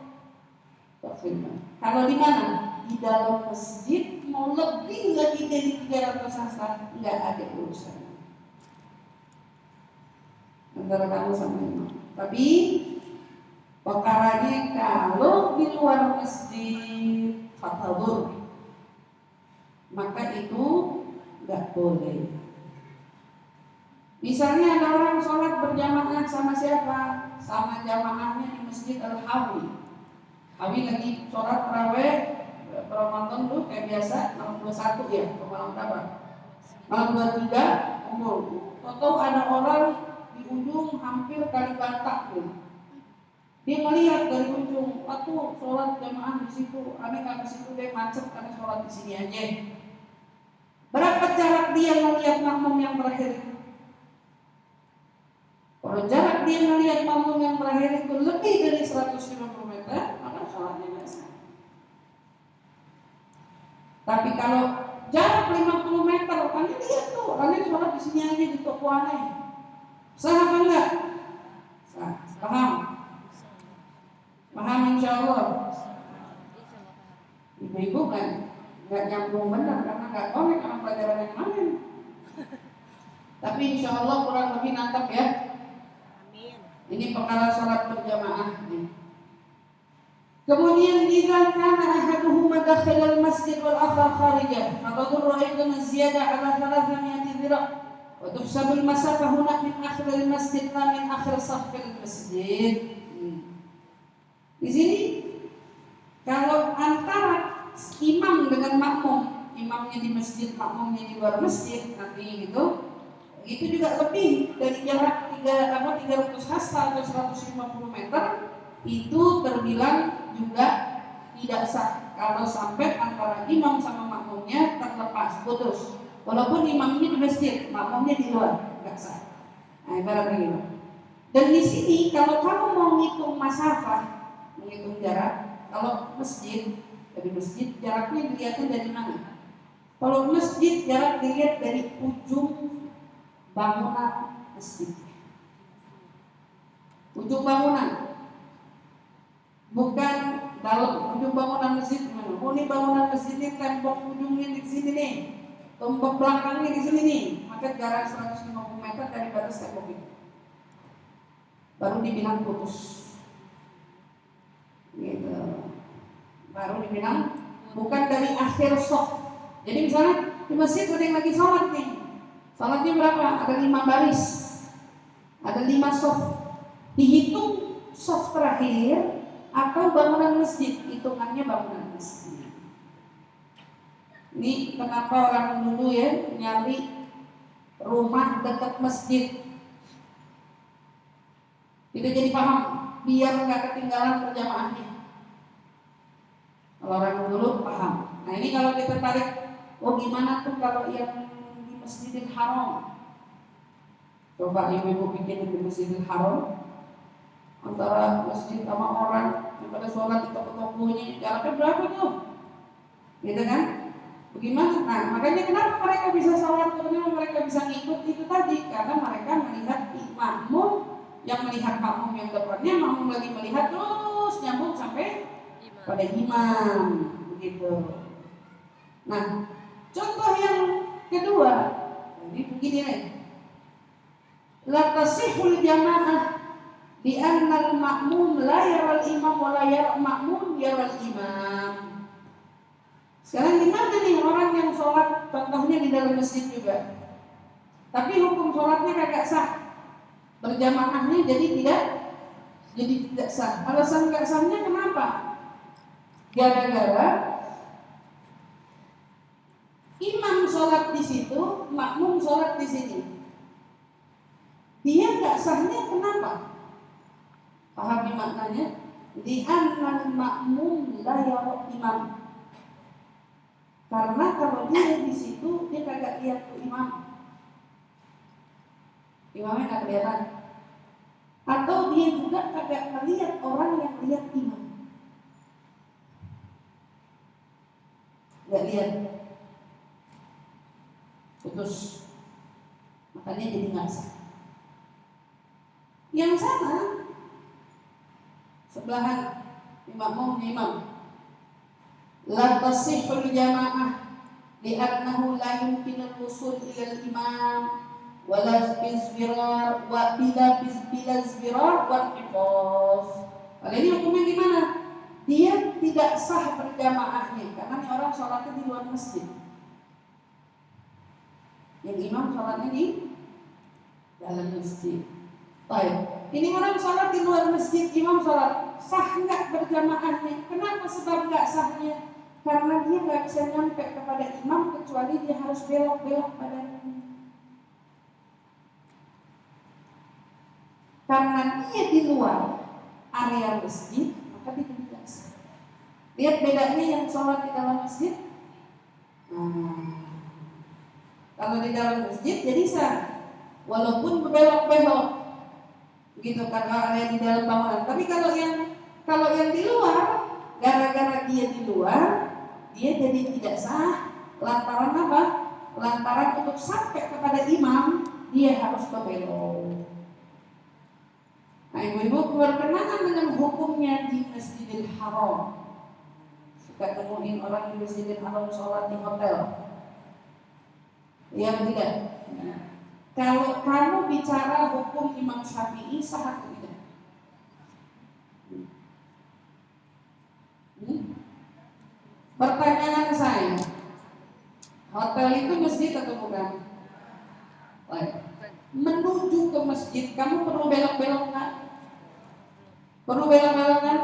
Kalau di mana? Di dalam masjid mau lebih lagi dari 300 hasta, nggak ada urusan antara kamu sama imam. Tapi perkaranya kalau di luar masjid fatadhur, maka itu nggak boleh. Misalnya ada orang sholat berjamaah sama siapa? Sama jamaahnya di masjid Al-Hawi. Hawi lagi sholat tarawih, Ramadan tuh kayak biasa malam 21 ya, malam berapa? Malam 23 umur. Atau ada orang di ujung hampir Kalibata tuh. Dia melihat dari ujung, aku sholat jamaah di situ, aneh nggak ke situ deh macet karena sholat di sini aja. Berapa jarak dia melihat makmum yang terakhir itu? Kalau jarak dia melihat makmum yang terakhir itu lebih dari 150 meter, maka sholatnya nggak sah. Tapi kalau jarak 50 meter, aneh lihat tuh, aneh sholat di sini aja di toko aneh. Sah apa enggak? Sah. Paham? Paham insya Allah. ibu-ibu nggak nyambung benar karena nggak tahu karena pelajaran yang lain. Tapi insya Allah kurang lebih nangkep ya. Amin. Ini perkara sholat berjamaah nih. Kemudian jika kana ahaduhuma dakhil al-masjid wal akhar kharijah, maka ra'aytu ziyada ala 300 dhira' wa tuhsabu al-masafah huna min akhir al-masjid la min akhir saf al-masjid. Di sini kalau antara imam dengan makmum, imamnya di masjid, makmumnya di luar masjid, nanti gitu, itu juga lebih dari jarak 300 hasta atau 150 meter, itu terbilang juga tidak sah kalau sampai antara imam sama makmumnya terlepas, putus. Walaupun imamnya di masjid, makmumnya di luar, nggak sah. Nah, ibaratnya gitu. Dan di sini kalau kamu mau ngitung masafah, menghitung jarak, kalau masjid, dari masjid jaraknya dilihatnya dari mana? Kalau masjid jarak dilihat dari ujung bangunan masjid. Ujung bangunan, bukan dalam ujung bangunan masjid mana? Oh, ini bangunan masjid ini tembok ujungnya di sini nih, tembok belakangnya di sini nih, maka jarak 150 meter dari batas tembok itu. Baru dibilang putus. Gitu. Baru dibilang bukan dari akhir shaf. Jadi misalnya di masjid ada yang lagi sholat nih, sholatnya berapa? Ada 5 baris, ada 5 shaf. Dihitung shaf terakhir atau bangunan masjid, hitungannya bangunan masjid. Ini kenapa orang dulu ya nyari rumah dekat masjid. Tidak jadi paham, biar nggak ketinggalan berjamaahnya. Kalau orang dulu paham. Nah ini kalau kita tarik, oh gimana tuh kalau yang di Masjidil Haram? Coba ibu-ibu bikin di Masjidil Haram, antara masjid sama orang yang pada sholat di toko-tokonya, jaraknya berapa tuh? Gitu kan? Bagaimana? Nah makanya kenapa mereka bisa sholat, kenapa mereka bisa ngikut itu tadi? Karena mereka melihat makmum yang melihat makmum yang depannya, makmum lagi melihat terus nyambung sampai pada imam, begitu. Nah, contoh yang kedua, ini begini nih. La tasihul jamaah di anna al-ma'mum la yara al-imam wa la yara al-ma'mum yara al-imam. Sekarang gimana nih orang yang sholat, contohnya di dalam masjid juga, tapi hukum sholatnya kagak sah, berjamaahnya jadi tidak sah. Alasan nggak sahnya kenapa? Gara-gara imam sholat di situ, makmum sholat di sini. Dia nggak sahnya kenapa? Pahami maknanya? Di annal makmum la yara imam. Karena kalau dia di situ dia kagak lihat tuh imam. Imamnya nggak kelihatan. Atau dia juga kagak melihat orang yang lihat imam. Nggak lihat, putus, makanya jadi nggak sah. Yang sama sebelahan imam, la tasihul jamaah li'annahu la yumkinu al-wusul ila al-imam wala bizbirar wa bila bizbirar wa iqaf. Kalau ini hukumnya gimana? Dia tidak sah berjamaahnya karena ini orang sholatnya di luar masjid. Yang imam sholatnya di dalam masjid. Baik. Ini orang sholat di luar masjid, imam sholat, sah nggak berjamaahnya? Kenapa sebab nggak sahnya? Karena dia nggak bisa nyampe kepada imam kecuali dia harus belok-belok badannya. Karena dia di luar area masjid, maka dia tidak sah. Lihat bedanya yang sholat di dalam masjid. Kalau di dalam masjid jadi sah, walaupun berbelok-belok, begitu karena area di dalam bangunan. Tapi kalau yang di luar, gara-gara dia di luar, dia jadi tidak sah. Lantaran apa? Lantaran untuk sampai kepada imam, dia harus berbelok. Nah, ibu-ibu berkenaan dengan hukumnya di Masjidil Haram. Gak nemuin orang di Masjidil Haram sholat di hotel. Iya tidak? Nah, kalau kamu bicara hukum Imam Syafi'i sah atau tidak? Pertanyaan saya, hotel itu masjid atau bukan? Menuju ke masjid, kamu perlu belok-belok nggak? Perlu belok-belok kan?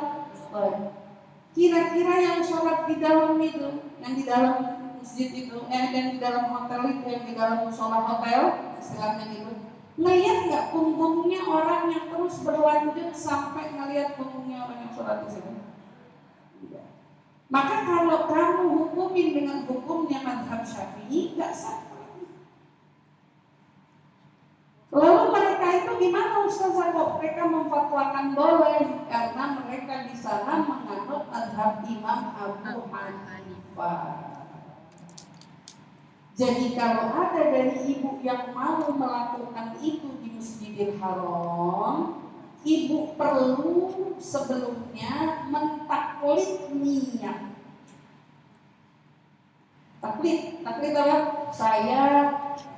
Kira-kira yang sholat di dalam itu, yang di dalam masjid itu, yang di dalam hotel itu, yang di dalam musola hotel, istilahnya gitu, ngelihat nggak punggungnya orang yang terus berlanjut sampai ngelihat punggungnya orang yang sholat di situ? Maka kalau kamu hukumin dengan hukumnya mazhab Syafi'i, nggak sah. Lalu mereka itu gimana Ustazah, kok mereka memfatwakan boleh? Karena mereka di sana menganut mazhab Imam Abu Hanifah. Jadi kalau ada dari ibu yang mau melakukan itu di Masjidil Haram, ibu perlu sebelumnya mentaklid niat. Taklid apa? Saya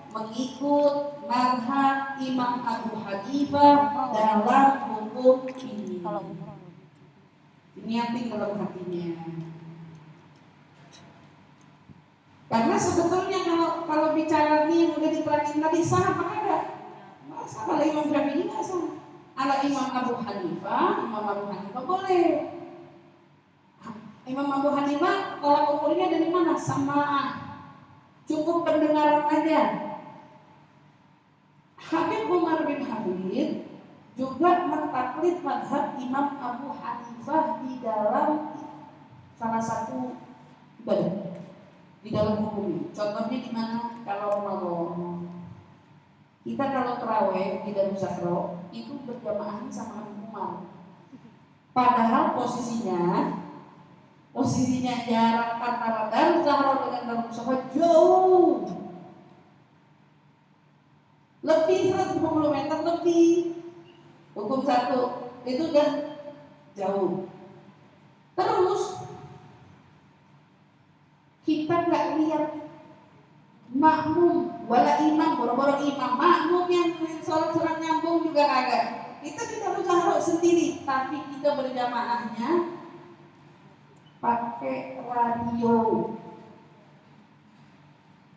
mengikut mazhab Imam Abu Hanifah dalam hukum ini. Niatin dalam hatinya. Karena sebetulnya kalau bicara ini udah diterangin tadi sah apa enggak? Masa kalau Imam Syafi'i nggak sah? Ala Imam Abu Hanifah boleh. Imam Abu Hanifah tolak ukurnya dari mana? Sama cukup pendengaran aja. Habib Umar bin Habib juga mentaklid mazhab Imam Abu Hanifah di dalam salah satu ibadah, di dalam hukum. Contohnya gimana? Kalau Ramadan, kita kalau taraweh di Darul Zahra itu berjamaahnya sama Habib Umar. Padahal posisinya jarak antara Darul Zahra dengan Darul Zahra jauh. Lebih 150 meter lebih. Hukum satu itu udah jauh. Terus kita nggak lihat makmum wala imam, boro-boro imam, makmum yang sholat nyambung juga kagak. Kita tidak usah sendiri, tapi kita berjamaahnya pakai radio.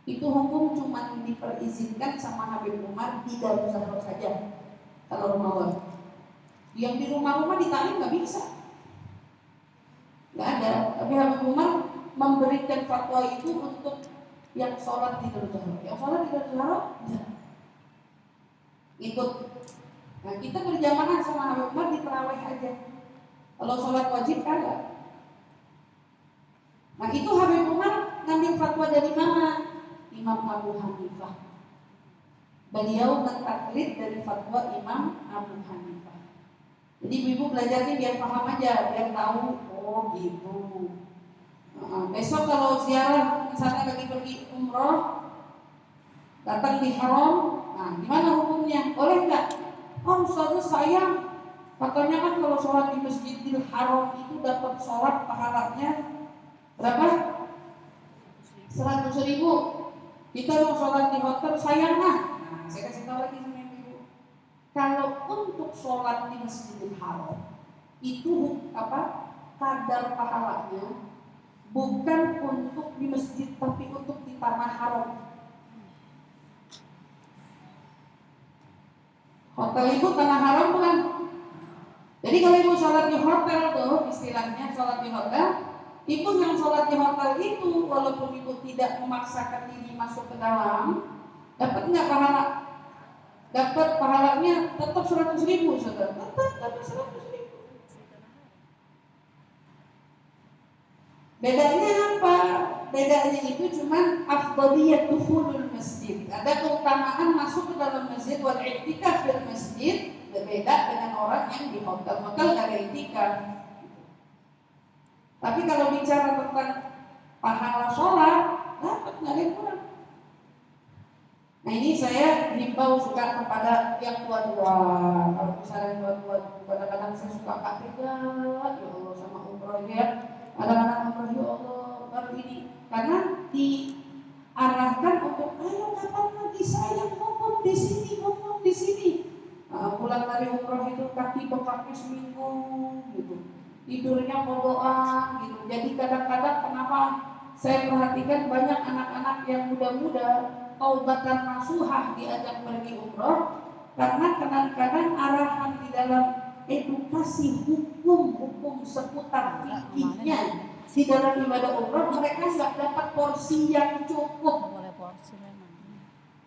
Itu hukum cuma diperizinkan sama Habib Umar di Darul Zahra saja. Kalau Ramadan, yang di rumah-rumah ditalim nggak bisa, nggak ada. Tapi Habib Umar memberikan fatwa itu untuk yang sholat di Darul Zahra. Yang sholat di Darul Zahra bisa ikut. Nah, kita berjamaah sama Habib Umar di tarawih aja. Kalau sholat wajib kagak. Nah, itu Habib Umar ngambil fatwa dari mana? Imam Abu Hanifah. Beliau mentaklid dari fatwa Imam Abu Hanifah. Jadi ibu belajarnya biar paham aja, biar tahu. Oh gitu. Besok kalau ziarah, misalnya lagi pergi umroh, datang di haram, nah gimana hukumnya? Boleh nggak? Oh Ustaz, saya katanya kan kalau sholat di Masjidil Haram itu dapat sholat pahalanya berapa? 100.000. Kita mau sholat di hotel, sayang nah. Nah, saya kasih tahu lagi sama ibu. Kalau untuk sholat di Masjidil Haram itu kadar pahalanya bukan untuk di masjid, tapi untuk di tanah haram. Hotel itu tanah haram bukan? Jadi kalau ibu sholat di hotel tuh, istilahnya sholat di hotel, ibu yang sholat di hotel itu, walaupun ibu tidak memaksakan diri masuk ke dalam, dapat nggak pahala? Dapat pahalanya tetap 100.000, saudara. Tetap dapat 100.000. Bedanya apa? Bedanya itu cuma afdaliyat dukhulul masjid. Ada keutamaan masuk ke dalam masjid wal i'tikaf fil masjid, berbeda dengan orang yang di hotel-hotel gak ada i'tikaf. Tapi kalau bicara tentang pahala sholat, dapat nggak ada yang kurang. Nah ini saya himbau suka kepada yang tua-tua. Kalau misalnya tua-tua, kadang-kadang saya suka tega, ya Allah sama umroh ya. anak-anak umroh ya Allah baru ini, karena diarahkan untuk ayo kapan lagi saya ngomong di sini. Pulang dari umroh itu kaki bengkaknya seminggu gitu, tidurnya mogok gitu. Jadi kadang-kadang kenapa saya perhatikan banyak anak-anak yang muda-muda taubatan nasuhah diajak pergi umroh, karena kadang-kadang arahan di dalam edukasi hukum seputar fikihnya di dalam ibadah umroh mereka nggak dapat porsi yang cukup.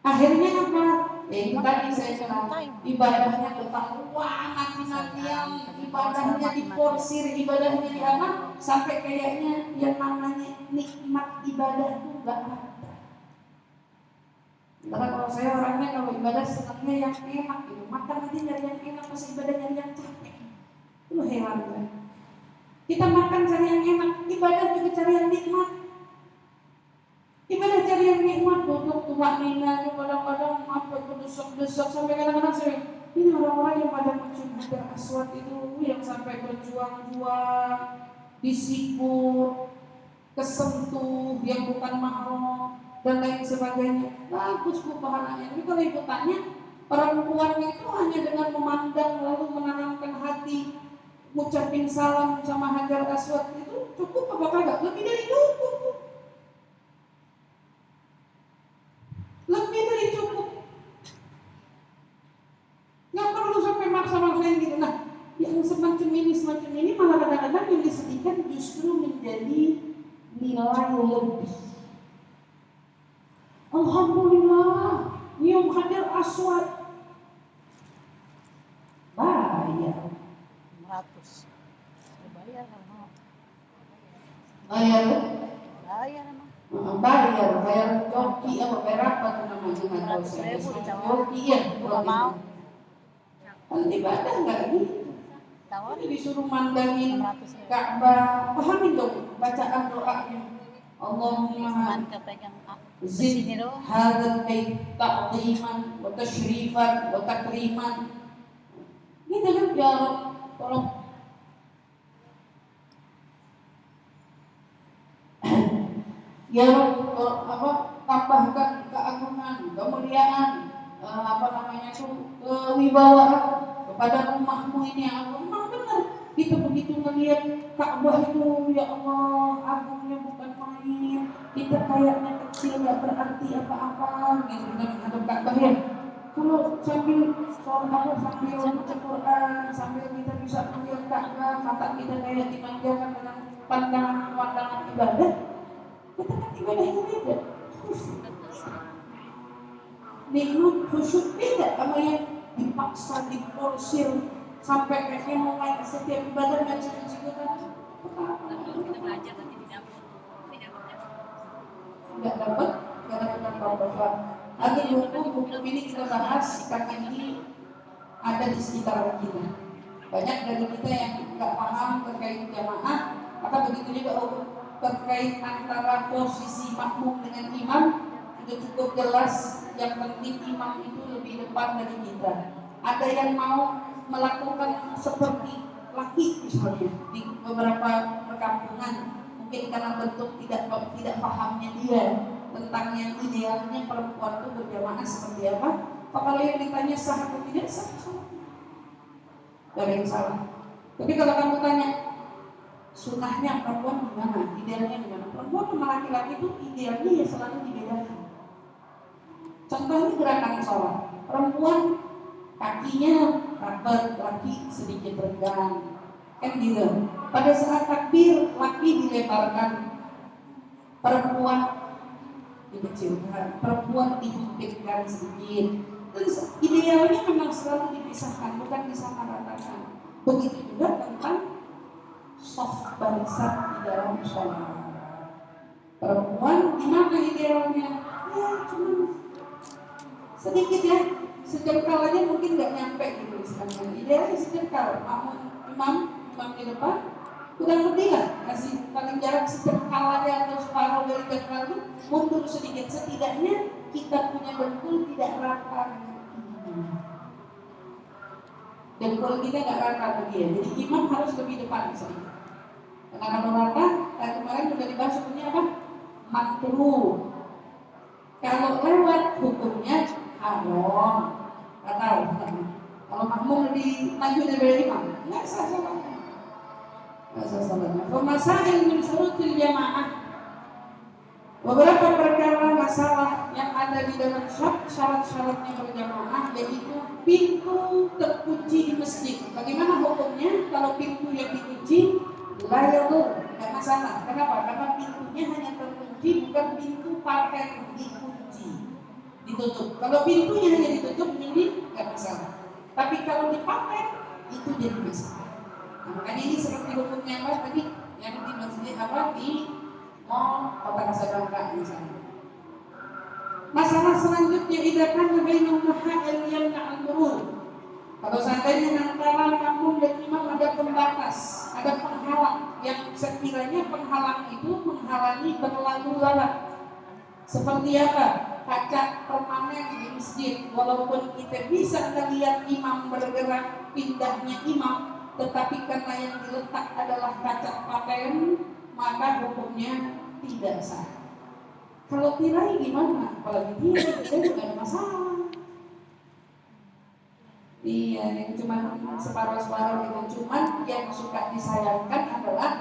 Akhirnya apa? Ya itu tadi saya bilang, ibadahnya ketahuan, nanti-nantian, ibadahnya diporsir, ibadahnya diamat, sampai kayaknya yang namanya nikmat ibadah itu nggak ada. Karena kalau saya orangnya kalau ibadah senangnya yang enak gitu, makan aja nyari yang enak, pas ibadah nyari yang capek. Itu heran kan? Kita makan cari yang enak, ibadah juga cari yang nikmat. Ibadah cari yang nikmat, duduk tumak nina, kadang-kadang apa itu desok-desok sampai kadang-kadang saya ini orang-orang yang pada mencium Hajar Aswad itu yang sampai berjuang-juang, disipur, kesentuh, yang bukan mahram dan lain sebagainya. Bagus bu pahalanya. Tapi kalau ibu tanya, perempuannya itu hanya dengan memandang lalu menanamkan hati, ngucapin salam sama Hajar Aswad itu cukup apa kagak? Lebih dari cukup. Lebih dari cukup. Nggak perlu sampai maksa-maksain gitu. Nah, yang semacam ini malah kadang-kadang yang disediakan justru menjadi nilai lebih. Alhamdulillah, nyium Hajar Aswad bayar 100. Bayar kan? Bayar joki apa bayar apa tuh namanya nggak tahu saya. Joki ya, Gua mau. Kan ibadah nggak gitu. Tawar Disuruh mandangin 600.000. Ka'bah, pahamin dong bacaan doanya. Allahumma kepegang zid hadzal bait ta'ziman wa tashrifan wa takriman. Gitu kan ya Allah, tolong ya Allah, tambahkan keagungan, kemuliaan, kewibawaan kepada rumahmu ini ya Allah. Memang benar kita begitu melihat Ka'bah itu ya Allah agungnya bukan main. Kita kayaknya kecil nggak berarti apa-apa gitu kita menghadap Ka'bah ya. Kalau sambil sholat, sambil baca Quran, sambil kita bisa melihat Ka'bah, mata kita kayak dimanjakan dengan pandangan ibadah. Kita kan ibadahnya beda, nikmat khusyuk beda sama yang dipaksa, diporsir sampai kayaknya mau main setiap ibadah dan cikgu-cikgu kan nggak dapat apa-apa. Lagi buku ini kita bahas karena ini ada di sekitar kita. Banyak dari kita yang nggak paham terkait jamaah, maka begitu juga terkait antara posisi makmum dengan imam sudah cukup jelas. Yang penting imam itu lebih depan dari kita. Ada yang mau melakukan seperti laki misalnya di beberapa perkampungan, mungkin karena bentuk tidak pahamnya dia tentang yang idealnya perempuan itu berjamaah seperti apa. Kalau yang ditanya sah atau tidak sah, gak ada yang salah. Tapi kalau kamu tanya sunnahnya perempuan gimana, idealnya gimana, perempuan sama laki-laki itu idealnya ya selalu dibedakan. Contohnya gerakan sholat, perempuan kakinya rapat, laki sedikit renggang, kan gitu. Pada saat takbir, laki dilebarkan, perempuan dikecilkan, perempuan dihimpitkan sedikit. Terus idealnya memang selalu dipisahkan, bukan disamaratakan. Begitu juga tentang soft barisan di dalam sholat. Perempuan gimana idealnya? Ya cuma sedikit ya, sejengkal aja mungkin nggak nyampe gitu misalnya. Idealnya sejengkal, imam di depan, kurang lebih lah, kasih paling jarak sejengkal aja atau separuh dari jengkal itu mundur sedikit. Setidaknya kita punya dengkul tidak rata. Dengkul kita nggak rata begini, jadi imam harus lebih depan misalnya. Karena kalau rata, kemarin sudah dibahas hukumnya apa? Makruh. Kalau lewat hukumnya haram. Nggak tahu. Kalau makmum lebih maju daripada imam, nggak sah salatnya. Nggak sah salatnya. Pemasail min syurutil jamaah. Beberapa perkara masalah yang ada di dalam syarat-syaratnya berjamaah, yaitu pintu terkunci di masjid. Bagaimana hukumnya kalau pintu yang dikunci layar tidak masalah. Kenapa? Karena pintunya hanya terkunci, bukan pintu pakai dikunci, ditutup. Kalau pintunya hanya ditutup, ini tidak masalah. Tapi kalau dipakai, itu jadi masalah. Nah, makanya ini seperti hukumnya apa tadi yang di masjid apa di mall Kota Kasablanka misalnya. Masalah selanjutnya idakan bainal mahal yang al-murur. Kalau seandainya antara makmum dan imam ada pembatas, ada penghalang yang sekiranya penghalang itu menghalangi berlalu lalang. Seperti apa? Kaca permanen di masjid. Walaupun kita bisa melihat imam bergerak, pindahnya imam, tetapi karena yang diletak adalah kaca paten, maka hukumnya tidak sah. Kalau tirai gimana? Apalagi tirai, kita juga ada masalah. Iya, yang cuma separuh-separuh itu. Cuman yang suka disayangkan adalah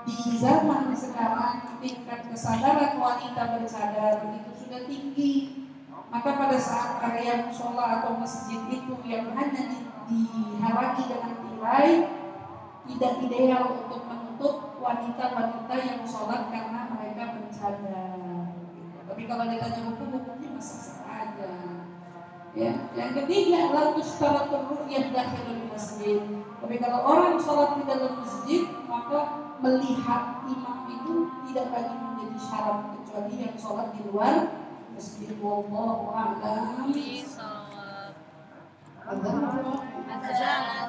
di zaman sekarang tingkat kesadaran wanita bercadar itu sudah tinggi. Maka pada saat area musola atau masjid itu yang hanya dihalangi dengan tirai, tidak ideal untuk menutup wanita-wanita yang sholat karena mereka bercadar. Tapi kalau ditanya hukumnya masih saja. Ya. Yang ketiga, la tushtaratur ru'yah dakhilul masjid. Tapi kalau orang sholat di dalam masjid, maka melihat imam itu tidak lagi menjadi syarat, kecuali yang sholat di luar masjid. Wallahu a'lam. Azan.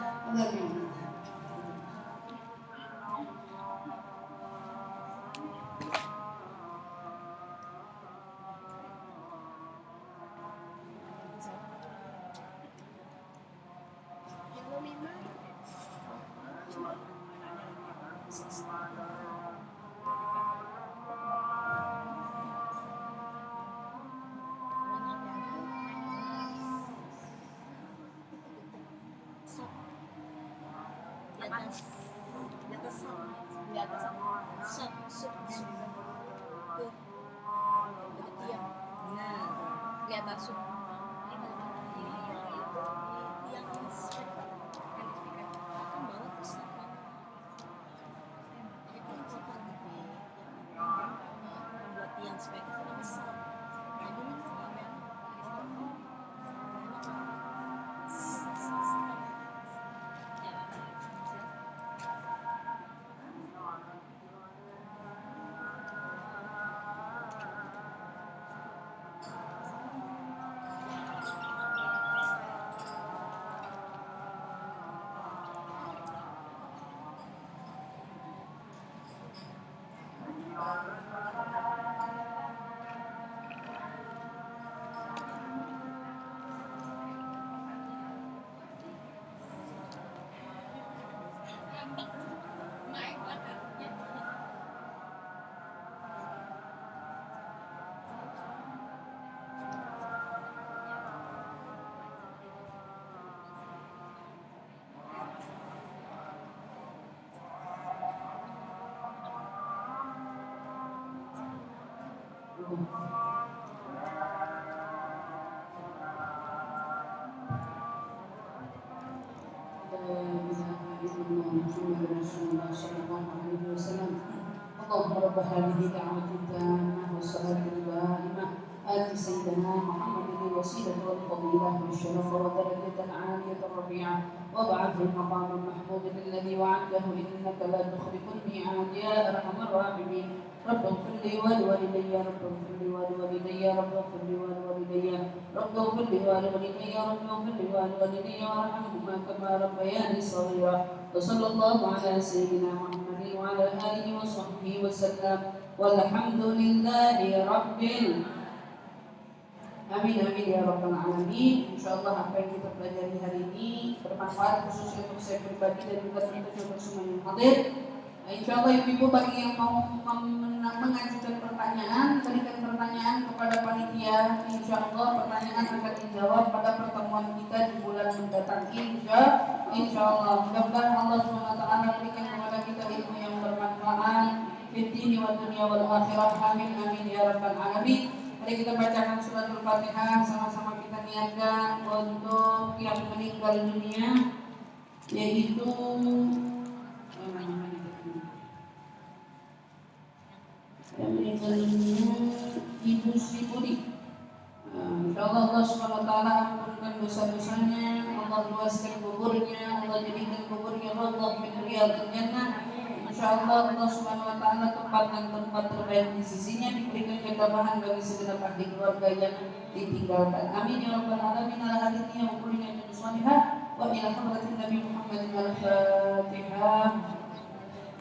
اللهم رب هذه دعوة التامة والصلاة الدائمة آت سيدنا محمد الوسيلة والفضيلة والشرف والدرجة العالية الرفيعة وابعثه المقام المحمود الذي وعده إنك لا تخلف الميعاد يا أرحم الراحمين. رب اغفر لي ولوالدي رب اغفر لي ولوالدي رب اغفر لي ولوالدي رب اغفر لي ولوالدي رب اغفر لي ولوالدي وارحمهما كما ربياني صغيرا. وصلى الله على سيدنا محمد وعلى آله وصحبه وسلم والحمد لله رب Amin amin ya rabbal alamin. Insyaallah apa yang kita pelajari hari ini bermanfaat khususnya untuk saya pribadi dan juga tentu untuk semua yang hadir. Insya Allah ibu-ibu bagi yang mau mengajukan pertanyaan, berikan pertanyaan kepada panitia. Insya Allah pertanyaan akan dijawab pada pertemuan kita di bulan mendatang. Insya Allah. Mudah-mudahan Allah SWT berikan kepada kita ilmu yang bermanfaat di dunia wa dunia wal akhirah. Amin amin ya rabbal alamin. Mari kita bacakan surat Al-Fatihah, sama-sama kita niatkan untuk yang meninggal dunia, yaitu yang meninggal dunia Ibu Sri Budi. InsyaAllah Allah SWT ampunkan dosa-dosanya, Allah luaskan kuburnya, Allah jadikan kuburnya Allah min riyadil jannah. InsyaAllah Allah SWT tempatkan tempat terbaik di sisinya, diberikan ketabahan bagi segenap ahli keluarga yang ditinggalkan. Amin ya rabbal alamin. Ala haditsnya wa kullinya min salihah wa ila hadratin Nabi Muhammad al-Fatihah.